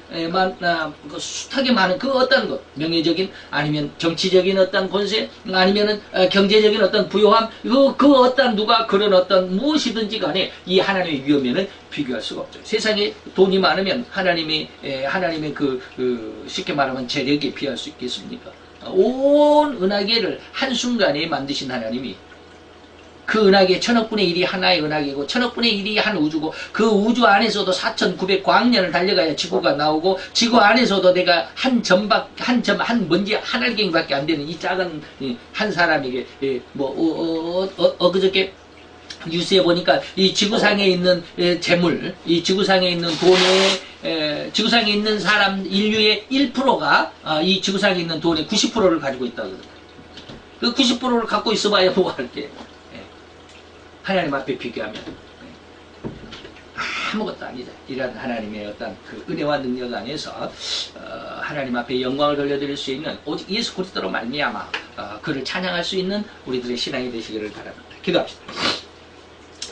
숱하게 많은 그 어떠한 것 명예적인 아니면 정치적인 어떠한 권세 아니면은 경제적인 어떤 부요함 그 어떠한 누가 그런 어떤 무엇이든지 간에 이 하나님의 위엄에는 비교할 수가 없죠. 세상에 돈이 많으면 하나님의 그 쉽게 말하면 재력에 비할 수 있겠습니까? 온 은하계를 한순간에 만드신 하나님이 그 은하계 1000억분의 1이 하나의 은하계고 1000억분의 1이 한 우주고 그 우주 안에서도 4900광년을 달려가야 지구가 나오고 지구 안에서도 내가 한 먼지 한 알갱이밖에 안 되는 이 작은 한 사람에게 그저께 뉴스에 보니까 이 지구상에 있는 재물, 이 지구상에 있는 돈에 지구상에 있는 사람 인류의 1%가 이 지구상에 있는 돈의 90%를 가지고 있다고 그러더라고요. 그 90%를 갖고 있어봐야 뭐가 할게. 하나님 앞에 비교하면 아무것도 아니다. 이런 하나님의 어떤 그 은혜와 능력 안에서 하나님 앞에 영광을 돌려드릴 수 있는 오직 예수 그리스도로 말미암아 그를 찬양할 수 있는 우리들의 신앙이 되시기를 바랍니다. 기도합시다.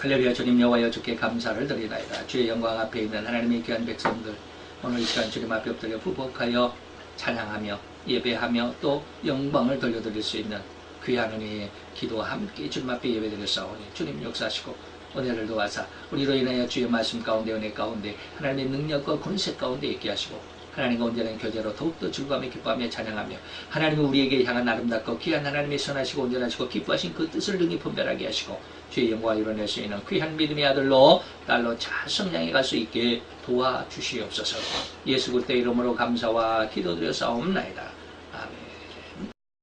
할렐루야. 주님 여호와여 주께 감사를 드리나이다. 주의 영광 앞에 있는 하나님의 귀한 백성들 오늘 이 시간 주님 앞에 엎드려 부복하여 찬양하며 예배하며 또 영광을 돌려드릴 수 있는 귀한 은혜의 기도와 함께 주님 앞에 예배드렸사오니 주님 역사하시고 은혜를 도와사 우리로 인하여 주의 말씀 가운데 은혜 가운데 하나님의 능력과 권세 가운데 있게 하시고 하나님과 온전한 교제로 더욱더 즐거움에 기뻐하며 찬양하며 하나님은 우리에게 향한 아름답고 귀한 하나님의 선하시고 온전하시고 기뻐하신 그 뜻을 능히 분별하게 하시고 주의 영광을 이뤄낼 수 있는 귀한 믿음의 아들로 딸로 잘 성장해 갈 수 있게 도와주시옵소서. 예수 그리스도의 이름으로 감사와 기도드려 싸움나이다.